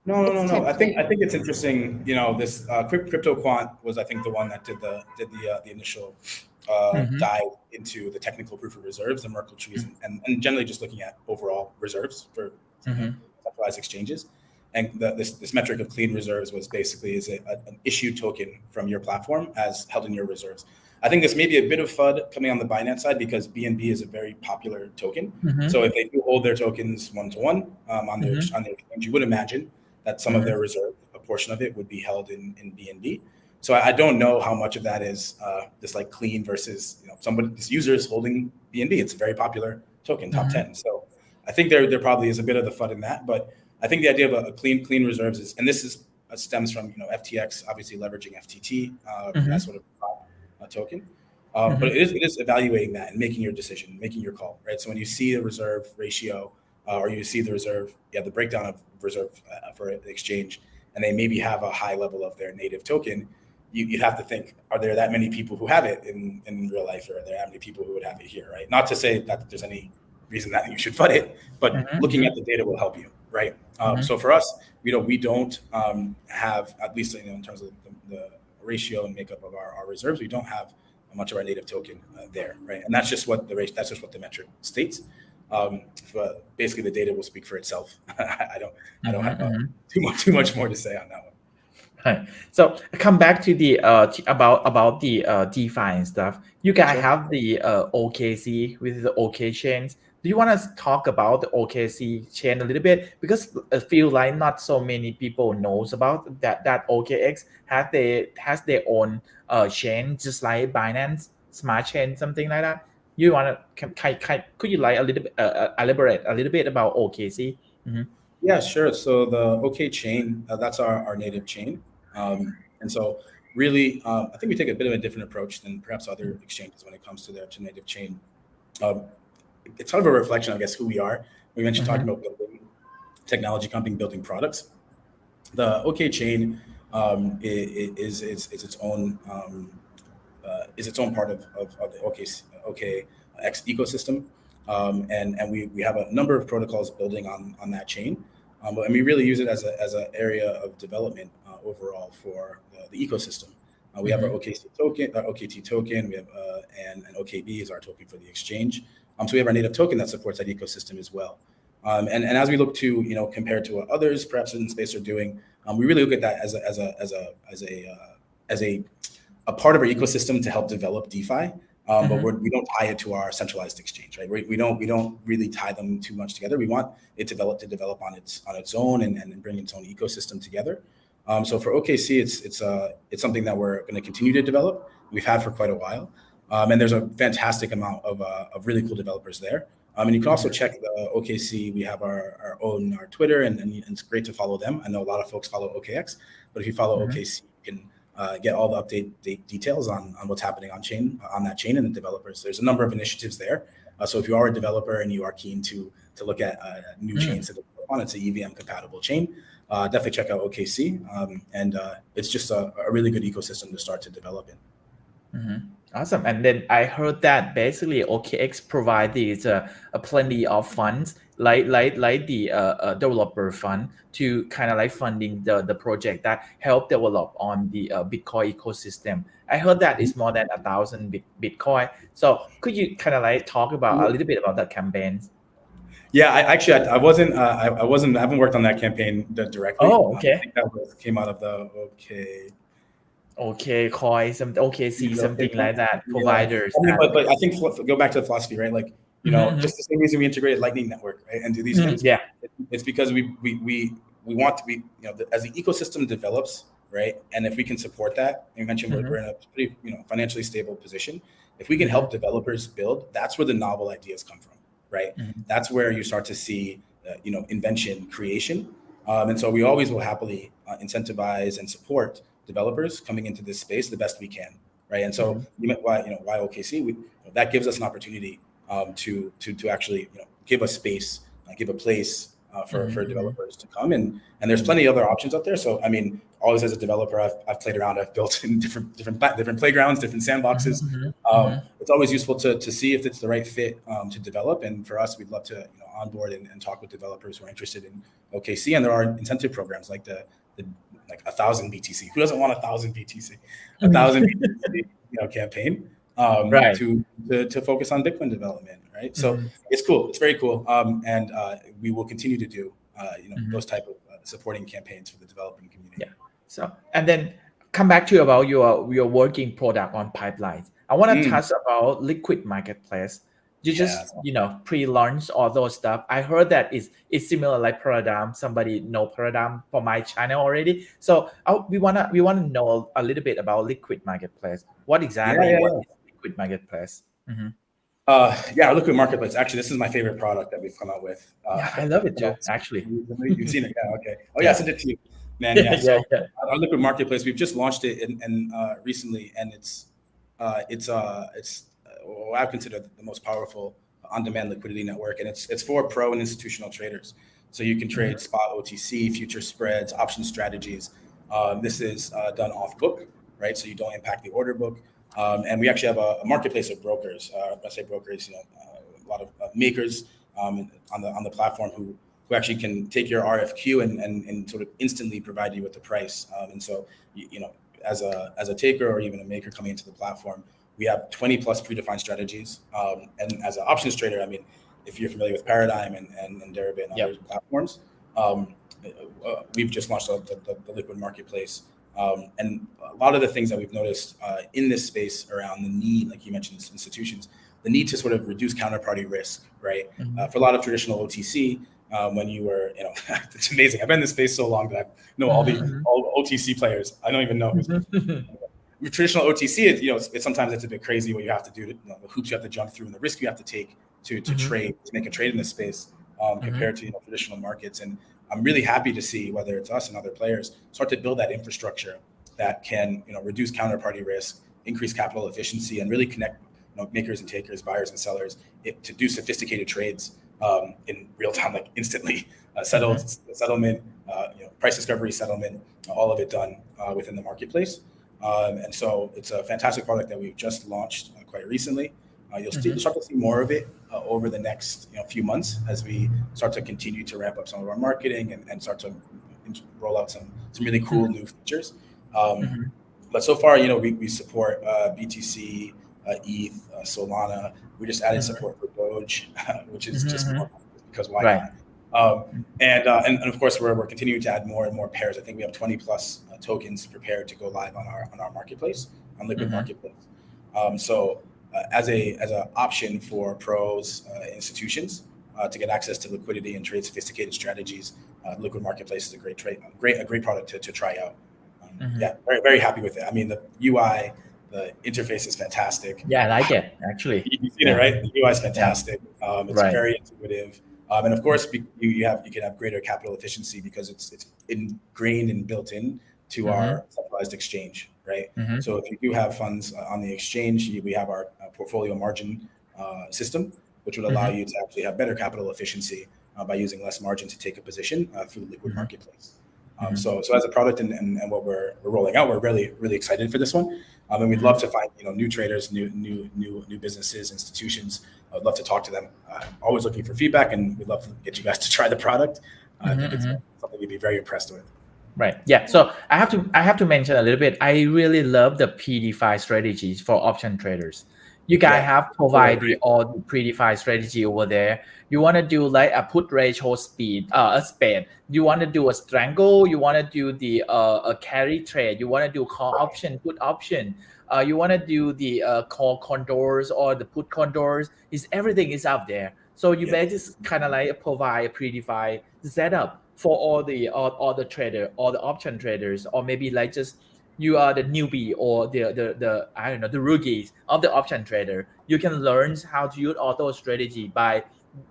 no. I think it's interesting. This crypto quant was I think the one that did the initial dive into the technical proof of reserves, the Merkle trees, and generally just looking at overall reserves for centralized exchanges. And this metric of clean reserves was basically an issued token from your platform as held in your reserves. I think this may be a bit of FUD coming on the Binance side because BNB is a very popular token. So if they do hold their tokens one-to-one on their exchange, you would imagine that some of their reserve, a portion of it, would be held in BNB. So I don't know how much of that is this like clean versus this user is holding BNB. It's a very popular token, top 10. So I think there probably is a bit of the FUD in that, but I think the idea of a clean reserves is, and this stems from FTX obviously leveraging FTT, that sort of token. But it is evaluating that and making your decision, making your call, right? So when you see the reserve ratio or you see the reserve, the breakdown of reserve for the exchange, and they maybe have a high level of their native token, you'd have to think, are there that many people who have it in real life, or are there that many people who would have it here, right? Not to say that there's any reason that you should FUD it, but looking at the data will help you, right? So for us, we don't have, at least in terms of the ratio and makeup of our reserves, we don't have much of our native token there, right? And that's just what the metric states. But basically, the data will speak for itself. I don't have too much more to say on that one. Right. So come back to the about the DeFi and stuff. You guys have the OKC with the OK chains. Do you want to talk about the OKC chain a little bit? Because I feel like not so many people knows about that OKX has their own chain, just like Binance Smart Chain, something like that. you want to could you like a little bit elaborate a little bit about OKC? Yeah, sure. So the OK chain, that's our native chain. And so really, I think we take a bit of a different approach than perhaps other exchanges when it comes to their native chain. It's sort of a reflection, I guess, who we are. We mentioned talking about building technology company, building products. The OK chain is its own part of the OKX ecosystem. And we have a number of protocols building on that chain, and we really use it as an area of development overall for the ecosystem. We have our OKC token, our OKT token. We have and OKB is our token for the exchange. So we have our native token that supports that ecosystem as well. And as we look to compared to what others perhaps in the space are doing, we really look at that as a part of our ecosystem to help develop DeFi. But we don't tie it to our centralized exchange, right? We don't really tie them too much together. We want it to develop on its own and bring its own ecosystem together. So for OKC, it's something that we're going to continue to develop. We've had for quite a while, and there's a fantastic amount of really cool developers there. And you can also check the OKC. We have our own Twitter, and it's great to follow them. I know a lot of folks follow OKX, but if you follow OKC, you can get all the update details on what's happening on that chain and the developers. There's a number of initiatives there. So if you are a developer and you are keen to look at new chains to develop on, it's an EVM compatible chain. Definitely check out OKC. And it's just a really good ecosystem to start to develop in. Awesome. And then I heard that basically OKX provide these plenty of funds like the developer fund to kind of like funding the project that help develop on the Bitcoin ecosystem. I heard that is more than 1,000 Bitcoin. So could you kind of like talk about a little bit about that campaigns? Yeah, I haven't worked on that campaign directly. Oh, okay. I think that came out of the OKC, something like that. Providers. Yeah. But I think go back to the philosophy, right? Like, just the same reason we integrated Lightning Network, right, and do these things. Yeah, it's because we want to be, as the ecosystem develops, right, and if we can support that, you mentioned we're in a pretty, financially stable position. If we can help developers build, that's where the novel ideas come from, right? That's where you start to see, invention, creation, and so we always will happily incentivize and support developers coming into this space the best we can, right? And so why OKC? That gives us an opportunity to actually give a space, give a place for developers to come, and there's plenty of other options out there. So I mean, always as a developer, I've played around, I've built in different playgrounds, different sandboxes. It's always useful to see if it's the right fit to develop, and for us, we'd love to onboard and talk with developers who are interested in OKC, and there are incentive programs like the 1,000 BTC. Who doesn't want 1,000 BTC? 1,000 BTC, campaign, right, to focus on Bitcoin development, right? So it's cool. It's very cool, and we will continue to do those type of supporting campaigns for the developing community. Yeah. So and then come back to about your working product on pipelines. I want to touch about liquid marketplace. You just pre-launch all those stuff. I heard that it's similar like Paradigm. Somebody know Paradigm for my channel already. So we wanna know a little bit about liquid marketplace. What exactly is liquid marketplace? Liquid marketplace. Actually, this is my favorite product that we've come out with. I love it too. Actually, you've seen it. Yeah. Okay. Oh yeah, I sent it to you, man. Yeah. So our liquid marketplace, we've just launched it and recently, and it's what I consider the most powerful on-demand liquidity network, and it's for pro and institutional traders. So you can trade spot, OTC, future spreads, option strategies. This is done off book, right? So you don't impact the order book. And we actually have a marketplace of brokers. I say brokers, a lot of makers on the platform who actually can take your RFQ and sort of instantly provide you with the price. And so as a taker or even a maker coming into the platform, we have 20 plus predefined strategies. And as an options trader, I mean, if you're familiar with Paradigm and Deribit and other platforms, we've just launched the liquid marketplace. And a lot of the things that we've noticed in this space around the need, like you mentioned, institutions, the need to sort of reduce counterparty risk, right? For a lot of traditional OTC, when you were, it's amazing. I've been in this space so long that I know all OTC players. I don't even know who's traditional OTC, it's sometimes it's a bit crazy what you have to do, the hoops you have to jump through and the risk you have to take to trade, to make a trade in this space compared to traditional markets. And I'm really happy to see whether it's us and other players start to build that infrastructure that can reduce counterparty risk, increase capital efficiency, and really connect makers and takers, buyers and sellers to do sophisticated trades in real time, like instantly. Settlement, price discovery, settlement, all of it done within the marketplace. And so it's a fantastic product that we've just launched quite recently. You'll start to see more of it over the next few months as we start to continue to ramp up some of our marketing and start to roll out some really cool new features. But so far, we support BTC, ETH, Solana. We just added support for Doge, which is just more because why not? And of course, we're continuing to add more and more pairs. I think we have 20 plus tokens prepared to go live on our marketplace, on Liquid Marketplace. So as a option for pros, institutions to get access to liquidity and trade sophisticated strategies, Liquid Marketplace is a great product to try out. Yeah, very very happy with it. I mean, the UI, the interface is fantastic. Yeah, I like it actually. You've seen it, right? The UI is fantastic. It's very intuitive. And of course, you can have greater capital efficiency because it's ingrained and built in to our centralized exchange, right? So if you do have funds on the exchange, we have our portfolio margin system, which would allow you to actually have better capital efficiency by using less margin to take a position through the Liquid Marketplace. So as a product and what we're rolling out, we're really excited for this one. And we'd love to find new traders, new businesses, institutions. I'd love to talk to them. Always looking for feedback, and we'd love to get you guys to try the product. I think it's something you'd be very impressed with. Right. Yeah. So I have to mention a little bit. I really love the predefined strategies for option traders. You guys have provided all the predefined strategy over there. You want to do like a put ratio speed, a spade. You want to do a strangle. You want to do the a carry trade. You want to do call option, put option. You want to do the call condors or the put condors. Everything is out there. So you basically kind of like provide a predefined setup for all the trader, all the option traders, or maybe like just you are the newbie or the I don't know, the rookies of the option trader. You can learn how to use auto strategy by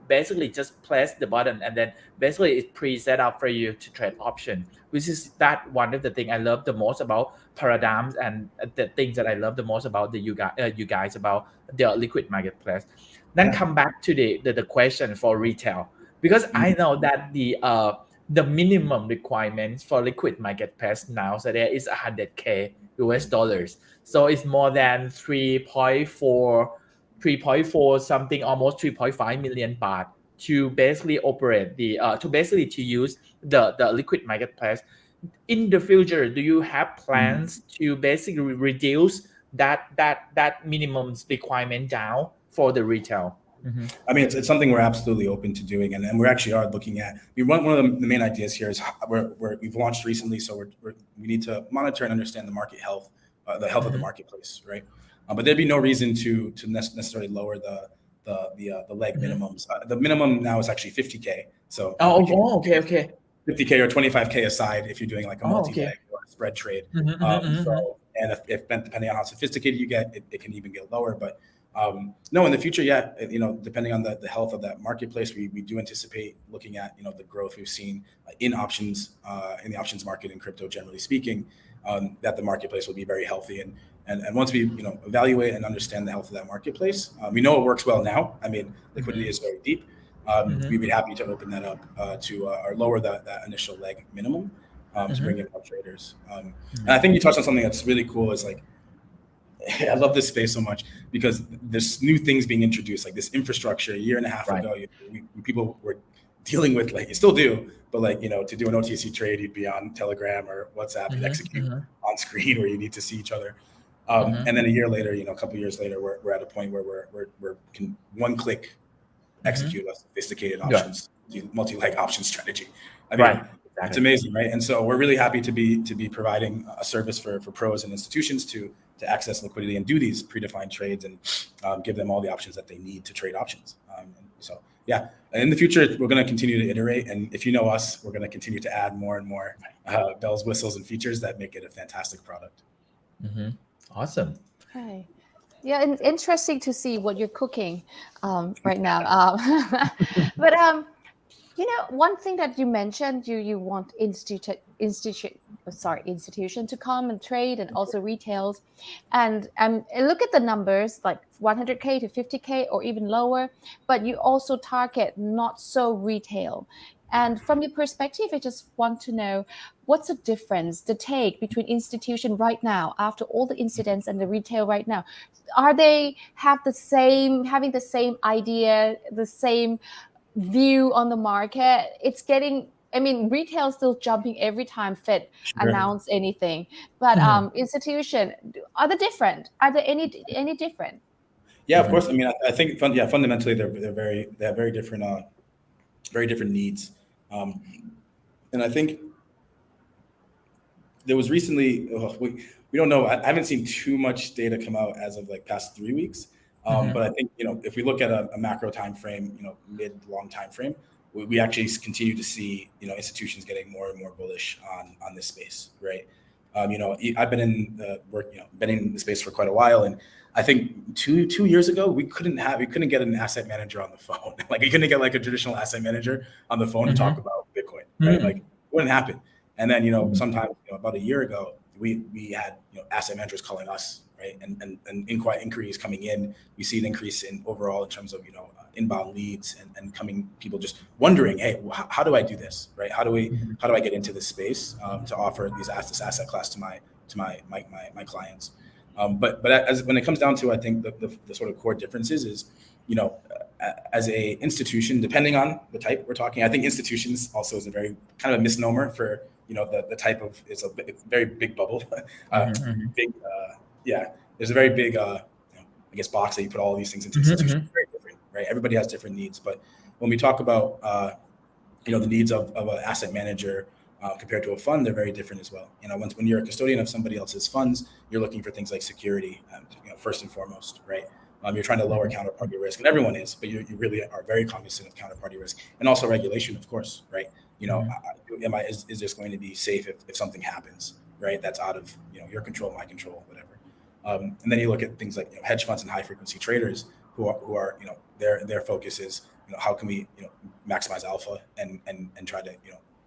basically just press the button and then basically it's pre-set up for you to trade option, which is that one of the things I love the most about paradigms and the things that I love the most about you guys about the Liquid Marketplace. Then come back to the question for retail, because I know that the minimum requirements for Liquid Marketplace now today is $100K US dollars. So it's more than 3.4 something, almost 3.5 million baht to basically operate to use the Liquid Marketplace. In the future, do you have plans to basically reduce that minimum requirement down for the retail? I mean, it's something we're absolutely open to doing, and we actually are looking at. One of the main ideas here is we've launched recently, so we need to monitor and understand the market health, the health of the marketplace, right? But there'd be no reason to necessarily lower the leg minimums. The minimum now is actually 50K. So okay. 50K or 25K aside if you're doing like a multi-leg or a spread trade. So, and if depending on how sophisticated you get, it can even get lower. But no, in the future, depending on the health of that marketplace, we do anticipate looking at the growth we've seen in options in the options market in crypto, generally speaking, that the marketplace will be very healthy. And once we evaluate and understand the health of that marketplace, we know it works well now. I mean, liquidity is very deep. We'd be happy to open that up to or lower that initial leg minimum to bring in more traders. And I think you touched on something that's really cool. Is like, I love this space so much because there's new things being introduced, like this infrastructure. A year and a half ago, people were dealing with, like, you still do, but like, to do an OTC trade, you'd be on Telegram or WhatsApp and execute on screen where you need to see each other. And then a year later, a couple of years later, we're at a point where we're can one click execute a sophisticated options, multi-leg option strategy. I mean, it's amazing, right? And so we're really happy to be providing a service for pros and institutions to access liquidity and do these predefined trades and give them all the options that they need to trade options. So in the future, we're going to continue to iterate. And if you know us, we're going to continue to add more and more bells, whistles, and features that make it a fantastic product. Awesome. Okay. Yeah, interesting to see what you're cooking right now. But one thing that you mentioned, you want institution to come and trade and also retails, and look at the numbers like 100K to 50K or even lower, but you also target not so retail. And from your perspective, I just want to know what's the difference, the take between institution right now after all the incidents and the retail right now. Are they having the same idea, the same view on the market? It's getting, retail still jumping every time Fed announce anything, but institution, are they different? Are there any different? Yeah, of course. I mean, I think fundamentally they have very different needs, and I think there was recently we don't know. I haven't seen too much data come out as of like past 3 weeks. But I think, if we look at a macro time frame, mid-long time frame, we actually continue to see, institutions getting more and more bullish on this space, right? I've been in the space for quite a while, and I think two years ago we couldn't get an asset manager on the phone. Like you couldn't get like a traditional asset manager on the phone to talk about Bitcoin, right? Like it wouldn't happen. And then, sometimes about a year ago, we had asset managers calling us, right, and inquiries coming in. We see an increase in overall in terms of inbound leads and people just wondering, hey, how do I do this, right? How do I get into this space to offer this asset class to my clients? But as when it comes down to, I think the sort of core differences is, as a institution, depending on the type we're talking, I think institutions also is a very kind of a misnomer for the type of, it's a very big bubble. There's a very big I guess box that you put all of these things into. Institutions very different, right? Everybody has different needs, but when we talk about the needs of an asset manager compared to a fund, they're very different as well. When you're a custodian of somebody else's funds, you're looking for things like security, first and foremost, right? You're trying to lower counterparty risk, and everyone is, but you really are very cognizant of counterparty risk and also regulation, of course, right? Is this going to be safe if something happens, right? That's out of your control, my control, whatever. And then you look at things like hedge funds and high frequency traders who are their focus is how can we maximize alpha and try to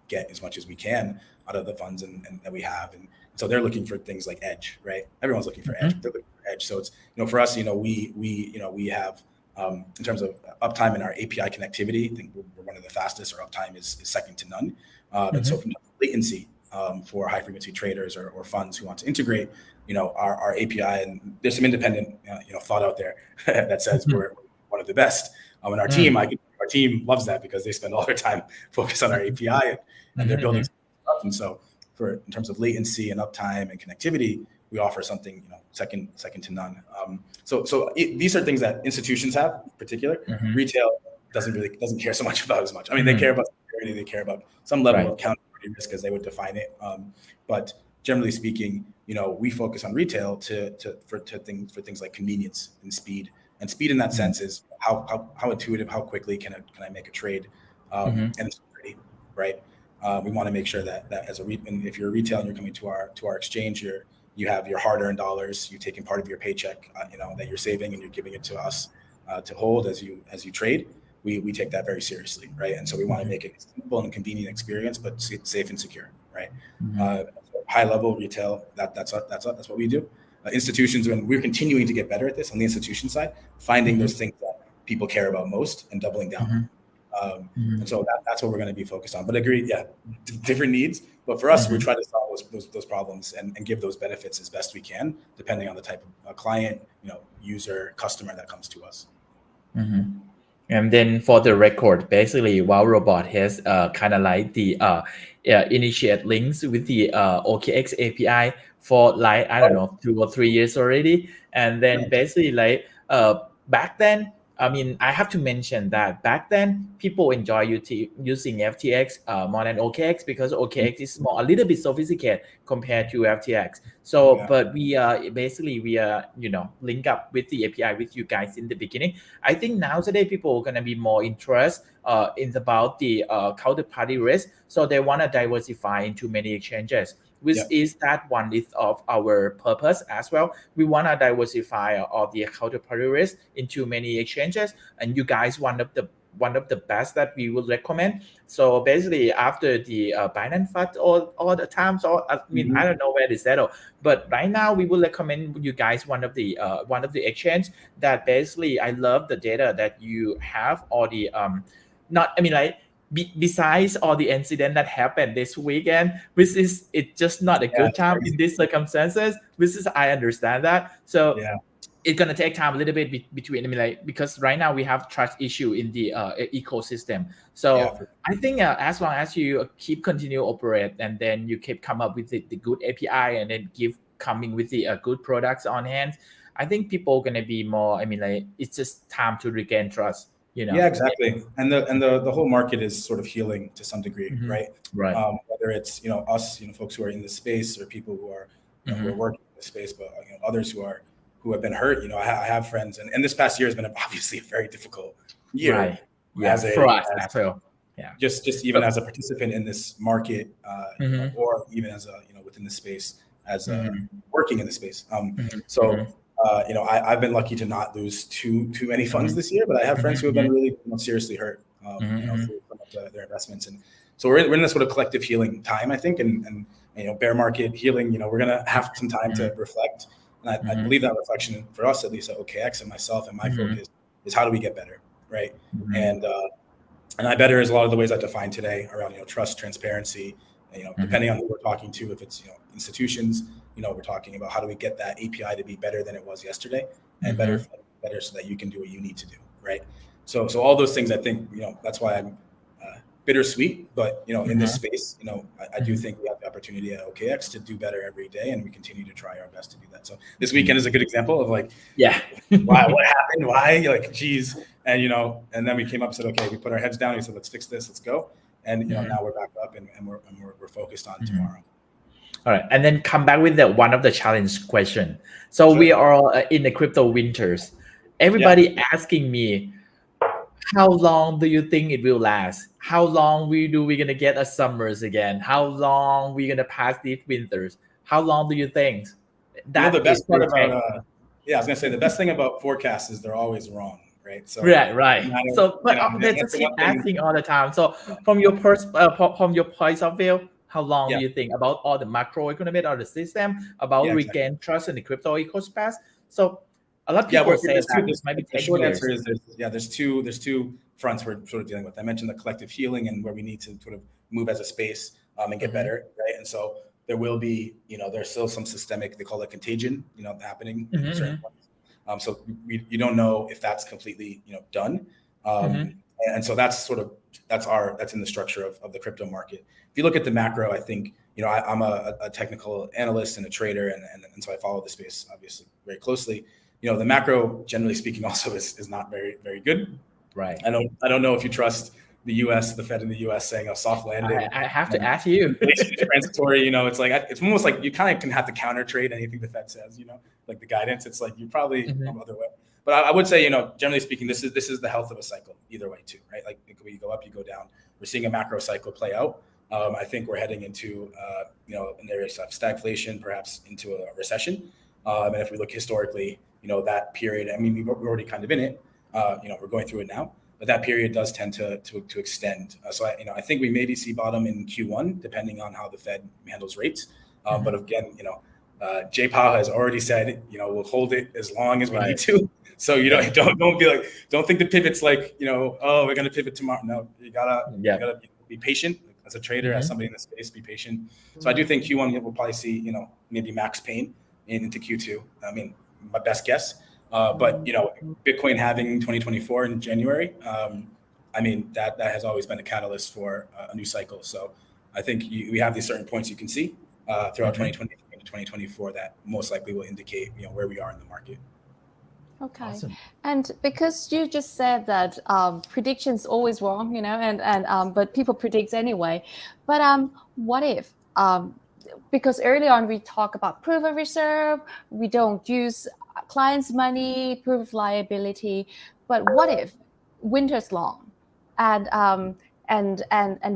get as much as we can out of the funds and that we have, and so they're looking for things like edge, right? Everyone's looking for edge. They're looking for edge. So it's for us, we have in terms of uptime in our API connectivity, I think we're one of the fastest. Our uptime is second to none. And so from latency for high frequency traders or funds who want to integrate, our API, and there's some independent thought out there that says we're one of the best. And our team loves that because they spend all their time focused on our API and they're building stuff. And so in terms of latency and uptime and connectivity, we offer something second to none. So these are things that institutions have in particular. Retail doesn't care so much about as much. I mean, they care about security, they care about some level of counterparty risk as they would define it. But generally speaking, we focus on retail for things like convenience and speed. And speed in that sense is how intuitive, how quickly can I make a trade, and security, right? We want to make sure that and if you're a retail and you're coming to our exchange, you have your hard-earned dollars, you're taking part of your paycheck, that you're saving, and you're giving it to us to hold as you trade. We take that very seriously, right? And so we want to make it a simple and convenient experience, but safe and secure, right? High-level retail, that's what we do. Institutions, and we're continuing to get better at this on the institution side, finding those things that people care about most and doubling down. And so that's what we're going to be focused on. But agree, different needs. But for us, we try to solve those problems and give those benefits as best we can, depending on the type of client, user, customer that comes to us. And then for the record, basically, Wow Robot has kind of like the initiate links with the OKX API for like, I don't know, 2 or 3 years already. And then basically like back then, I mean, I have to mention that back then people enjoy using FTX more than OKX because OKX is a little bit sophisticated compared to FTX. So, but we are link up with the API with you guys in the beginning. I think now today people are gonna be more interested in about the counterparty risk. So they want to diversify into many exchanges. which is that one is of our purpose as well. We want to diversify all the counterparty risk into many exchanges, and you guys one of the best that we would recommend. So basically, after the Binance FUD all the times, or I mean, I don't know where to settle, but right now we will recommend you guys one of the exchange that basically I love the data that you have, or the besides all the incident that happened this weekend, which is it's just not a good time in these circumstances. Which is I understand that. So it's gonna take time a little bit between because right now we have trust issue in the ecosystem. So I think as long as you continue operate, and then you keep come up with the good API, and then coming with the good products on hand, I think people are gonna be more. It's just time to regain trust. Yeah, exactly. And the whole market is sort of healing to some degree, right? Whether it's us, folks who are in the space, or people who are who are working in the space, but others who have been hurt. I have friends, and this past year has been obviously a very difficult year. For us as well. Just even as a participant in this market, or even as a within the space, as working in the space. I've been lucky to not lose too many funds this year, but I have friends who have been really seriously hurt, through some of their investments, and so we're in this sort of collective healing time, I think, and bear market healing. We're gonna have some time to reflect, and I believe that reflection for us, at least at OKX and myself and my focus, is how do we get better, right? And I better is a lot of the ways I define today around trust, transparency. Depending on who we're talking to, if it's institutions, we're talking about how do we get that API to be better than it was yesterday, and better so that you can do what you need to do, right? So all those things, I think, that's why I'm bittersweet, but in this space, I do think we have the opportunity at OKX to do better every day, and we continue to try our best to do that. So this weekend is a good example of why, what happened, why, geez, and and then we came up and said, okay, we put our heads down, and we said, let's fix this, let's go. And now we're back up, and we're focused on tomorrow. All right, and then come back with one of the challenge question. So we are in the crypto winters. Everybody asking me, how long do you think it will last? How long we gonna get a summers again? How long we gonna pass these winters? How long do you think? The best part about I was gonna say the best thing about forecasts is they're always wrong. Right. So right. So, but they just keep asking all the time. So, from your point of view, how long do you think about all the macroeconomic or the system about regain trust in the crypto ecosystem? So, a lot of people say that this might be 10 years. The short answer is there's two fronts we're sort of dealing with. I mentioned the collective healing, and where we need to sort of move as a space and get better, right? And so there will be, there's still some systemic, they call it contagion, happening in certain points. So you don't know if that's completely done, and so that's in the structure of the crypto market. If you look at the macro, I think I'm a technical analyst and a trader, and so I follow the space obviously very closely. The macro, generally speaking, also is not very, very good. Right. I don't know if you trust the U.S., the Fed in the U.S. saying a soft landing. I have to ask you. Transitory, it's almost like you kind of can have to counter trade anything the Fed says, like the guidance. It's like you probably go other way. But I would say, generally speaking, this is the health of a cycle either way too, right? Like when you go up, you go down. We're seeing a macro cycle play out. I think we're heading into an area of stagflation, perhaps into a recession. And if we look historically, that period, we're already kind of in it. We're going through it now. But that period does tend to extend. So I think we maybe see bottom in Q1, depending on how the Fed handles rates. But again, Jay Powell has already said, we'll hold it as long as we need to. So don't be like, don't think the pivot's like, oh, we're gonna pivot tomorrow. No, you gotta be patient as a trader, as somebody in the space, be patient. So I do think Q1 we'll probably see, maybe max pain into Q2. My best guess. But Bitcoin having 2024 in January, that has always been a catalyst for a new cycle. So I think we have these certain points you can see throughout 2020 to 2024 that most likely will indicate where we are in the market. Okay. Awesome. And because you just said that prediction's always wrong, and but people predict anyway. But what if? Because early on we talk about proof of reserve, we don't use clients' money, proof of liability. But what if winter's long, and and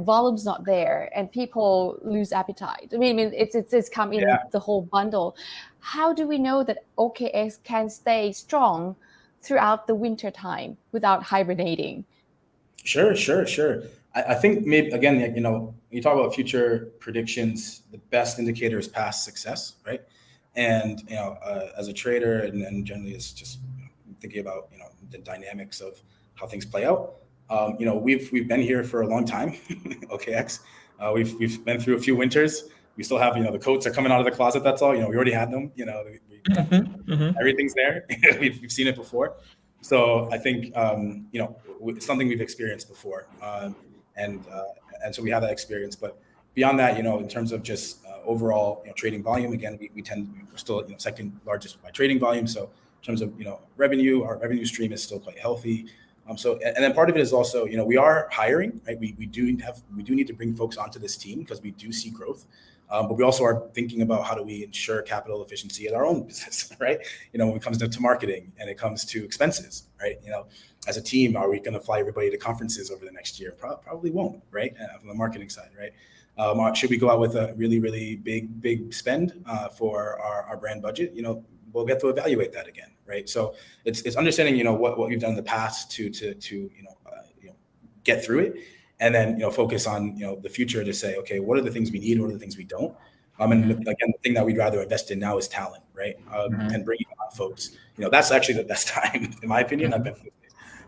volume's not there and people lose appetite. I mean it's come in the whole bundle. How do we know that OKX can stay strong throughout the winter time without hibernating? Sure. I think maybe again, you know, you talk about future predictions, the best indicator is past success, right? And you know, as a trader and generally is just thinking about, you know, the dynamics of how things play out. You know, we've been here for a long time, OKX. We've been through a few winters. We still have, you know, the coats are coming out of the closet. That's all. You know, we already had them. You know, everything's there. We've seen it before. So I think you know, it's something we've experienced before, and so we have that experience. But beyond that, you know, in terms of just overall, you know, trading volume, again, we're still, you know, second largest by trading volume. So in terms of, you know, revenue, our revenue stream is still quite healthy. So and then part of it is also, you know, we are hiring, right? We do need to bring folks onto this team because we do see growth. But we also are thinking about how do we ensure capital efficiency in our own business, right? You know, when it comes to marketing and it comes to expenses, right? You know, as a team, are we going to fly everybody to conferences over the next year? Probably won't, right? From the marketing side, right? Should we go out with a really, really big spend for our brand budget? You know, we'll get to evaluate that again, right? So it's understanding, you know, what we've done in the past to you know get through it. And then, you know, focus on, you know, the future to say, okay, what are the things we need? What are the things we don't? And again, the thing that we'd rather invest in now is talent, right? And bringing on folks. You know, that's actually the best time, in my opinion. I've been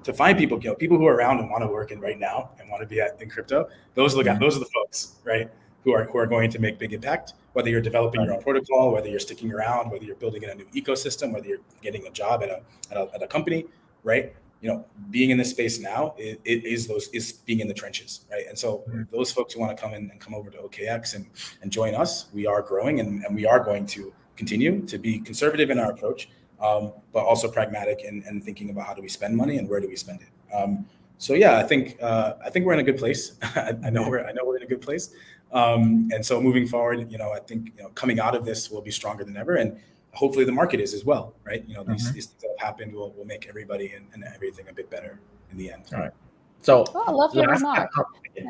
to find people, you know, people who are around and want to work in right now and want to be in crypto. Those are the folks, right? Who are going to make big impact. Whether you're developing your own protocol, whether you're sticking around, whether you're building in a new ecosystem, whether you're getting a job at a company, right? You know, being in this space now is being in the trenches, right? And so those folks who want to come in and come over to OKX and join us, we are growing and we are going to continue to be conservative in our approach, but also pragmatic and thinking about how do we spend money and where do we spend it. So yeah, I think we're in a good place. I know we're in a good place. And so moving forward, you know, I think, you know, coming out of this, we'll be stronger than ever, and hopefully the market is as well, right? You know, these things that have happened will make everybody and everything a bit better in the end. All right. So I love your remark.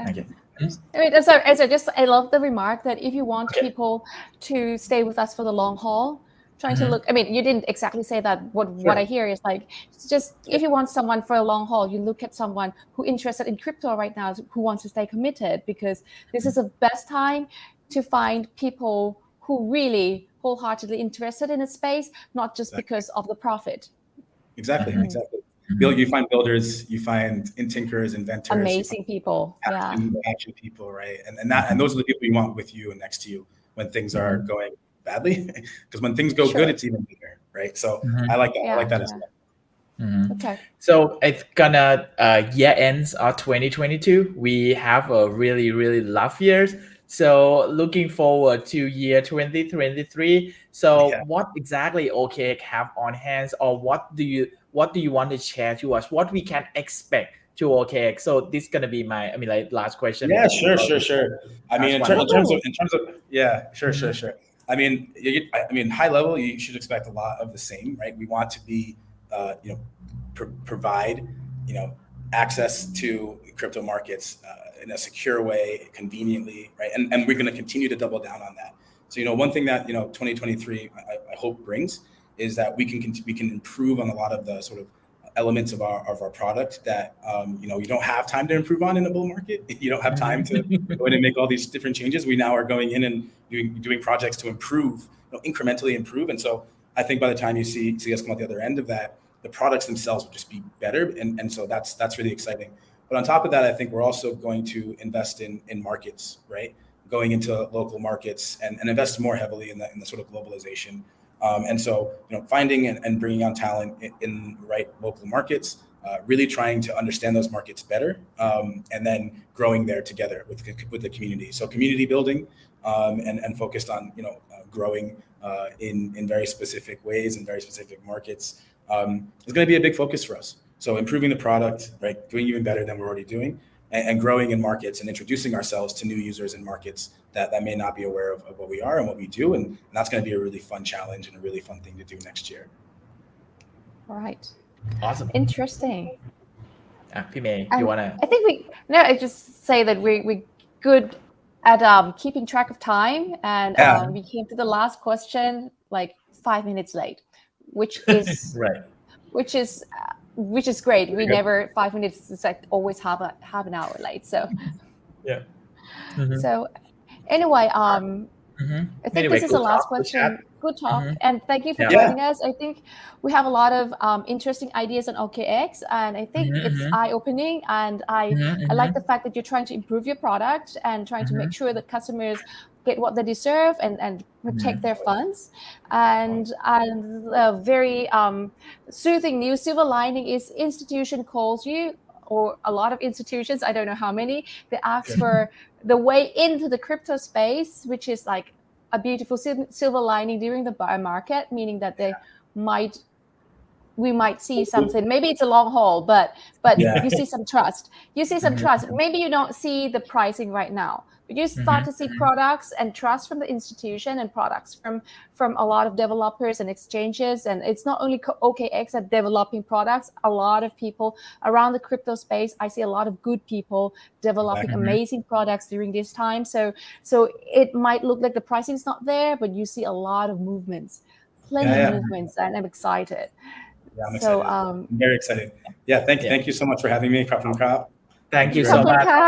Okay. I love the remark that if you want people to stay with us for the long haul, trying to look, I mean, you didn't exactly say that. What I hear is like, it's just if you want someone for a long haul, you look at someone who interested in crypto right now, who wants to stay committed, because this is the best time to find people who really wholeheartedly interested in a space, not just because of the profit. Exactly. You find builders, you find tinkerers, inventors, amazing people, action people, right? And those are the people you want with you and next to you when things are going badly, because when things go good, it's even bigger, right? So I like that. I like that as well. Okay. So it's gonna year ends of 2022. We have a really, really rough years. So looking forward to year 2023. So what exactly OKX have on hands, or what do you want to share to us? What we can expect to OKX? So this is gonna be my, last question. Yeah, sure. I mean, in terms of yeah, sure. I mean, high level, you should expect a lot of the same, right? We want to be, you know, provide, you know, access to crypto markets in a secure way, conveniently, right? And we're going to continue to double down on that. So, you know, one thing that, you know, 2023 I hope brings is that we can improve on a lot of the sort of elements of our product that you know, you don't have time to improve on in a bull market. You don't have time to go in and make all these different changes. We now are going in and doing projects to improve, you know, incrementally improve. And so I think by the time you see us come out the other end of that, the products themselves will just be better. And so that's really exciting. But on top of that, I think we're also going to invest in markets, right? Going into local markets and invest more heavily in the sort of globalization. And so, you know, finding and bringing on talent in the right local markets, really trying to understand those markets better, and then growing there together with the community. So community building, and focused on, you know, growing in very specific ways in very specific markets is going to be a big focus for us. So improving the product, right, doing even better than we're already doing, and growing in markets and introducing ourselves to new users in markets that may not be aware of what we are and what we do. And that's going to be a really fun challenge and a really fun thing to do next year. All right. Awesome. Interesting. พี่เมย์ And you wanna I think I just say that we good at keeping track of time, and Yeah. we came to the last question like 5 minutes late, which is right which is great. We good. never 5 minutes. It's like always half an hour late. So yeah so anyway, Mhm. I think Anyway, this is the good last talk, good question. chat. Good talk, Mhm. and thank you for Yeah. joining us. I think we have a lot of interesting ideas on OKX, and I think it's eye-opening. And I like the fact that you're trying to improve your product and trying to make sure that customers get what they deserve and protect their funds. And very soothing news, silver lining is institution calls you, or a lot of institutions, I don't know how many, they ask for the way into the crypto space, which is like a beautiful silver lining during the bear market, meaning that we might see something. Maybe it's a long haul, but Yeah. you see some trust. You see some trust. Maybe you don't see the pricing right now, but you start to see products and trust from the institution and products from a lot of developers and exchanges. And it's not only OKX at developing products. A lot of people around the crypto space, I see a lot of good people developing amazing products during this time. So it might look like the pricing is not there, but you see a lot of movements, plenty of movements, and I'm excited. Yeah, I'm excited. I'm very excited. Yeah, thank you so much for having me. Thank you so ขอบคุณ much ค่ะ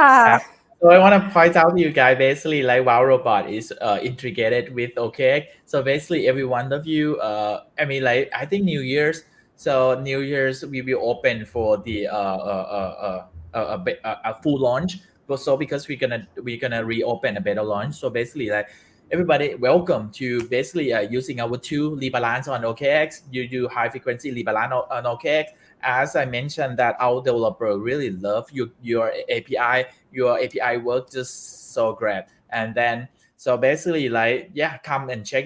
So I want to point out to you guys basically like Wow Robot is integrated with OKX. So basically every one of you I mean like I think New Year's we will open for the a full launch. So because we're gonna reopen a beta launch. So basically like everybody welcome to basically using our tool rebalance on OKX. You do high frequency rebalance on OKX. As I mentioned that our developer really love your API. Your API work just so great. And then so basically like come and check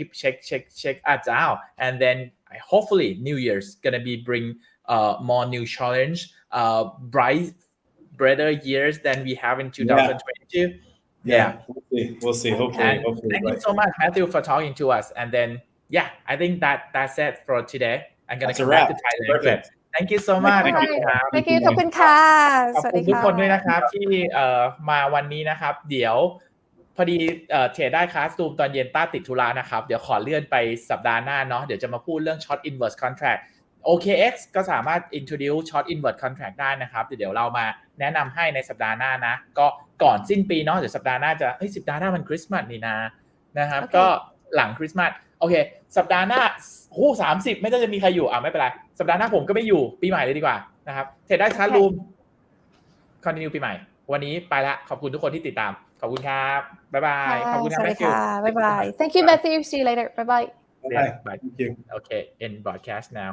us out. And then hopefully New Year's gonna be bring more new challenge, brighter years than we have in 2022. Yeah, we'll see. Hopefully, Thank you so much, Matthew, for talking to us. And then, I think that's it for today. I'm gonna come back to Thailand. Thank you so much. Thank you ขอบคุณค่ะ ขอบคุณทุกคนด้วยนะครับที่มาวันนี้นะครับเดี๋ยวพอดีเทรดได้คลาสซูมตอนเย็นต้าติดธุระนะครับเดี๋ยวขอเลื่อนไปสัปดาห์หน้าเนาะเดี๋ยวจะมาพูดเรื่อง Short Inverse Contract OKX ก็สามารถ introduce Short Inverse Contract ได้นะครับเดี๋ยวเรามาแนะนำให้ในสัปดาห์หน้านะก็ก่อนสิ้นปีเนาะเดี๋ยวสัปดาห์หน้าจะสัปดาห์หน้ามันคริสต์มาสนี่นะครับก็หลังคริสต์มาสโอเคสัปดาห์หน้า30ไม่น่าจะมีใครอยู่ไม่เป็นไรสัปดาห์หน้าผมก็ไม่อยู่ปีใหม่เลยดีกว่านะครับเทรดได้คลาสรูม continue ปีใหม่วันนี้ไปละขอบคุณทุกคนที่ติดตามขอบคุณครับบ๊ายบายขอบคุณครับ Matthew Bye bye. Thank you Matthew. See you later. Bye bye. Bye. Thank you. Okay end broadcast now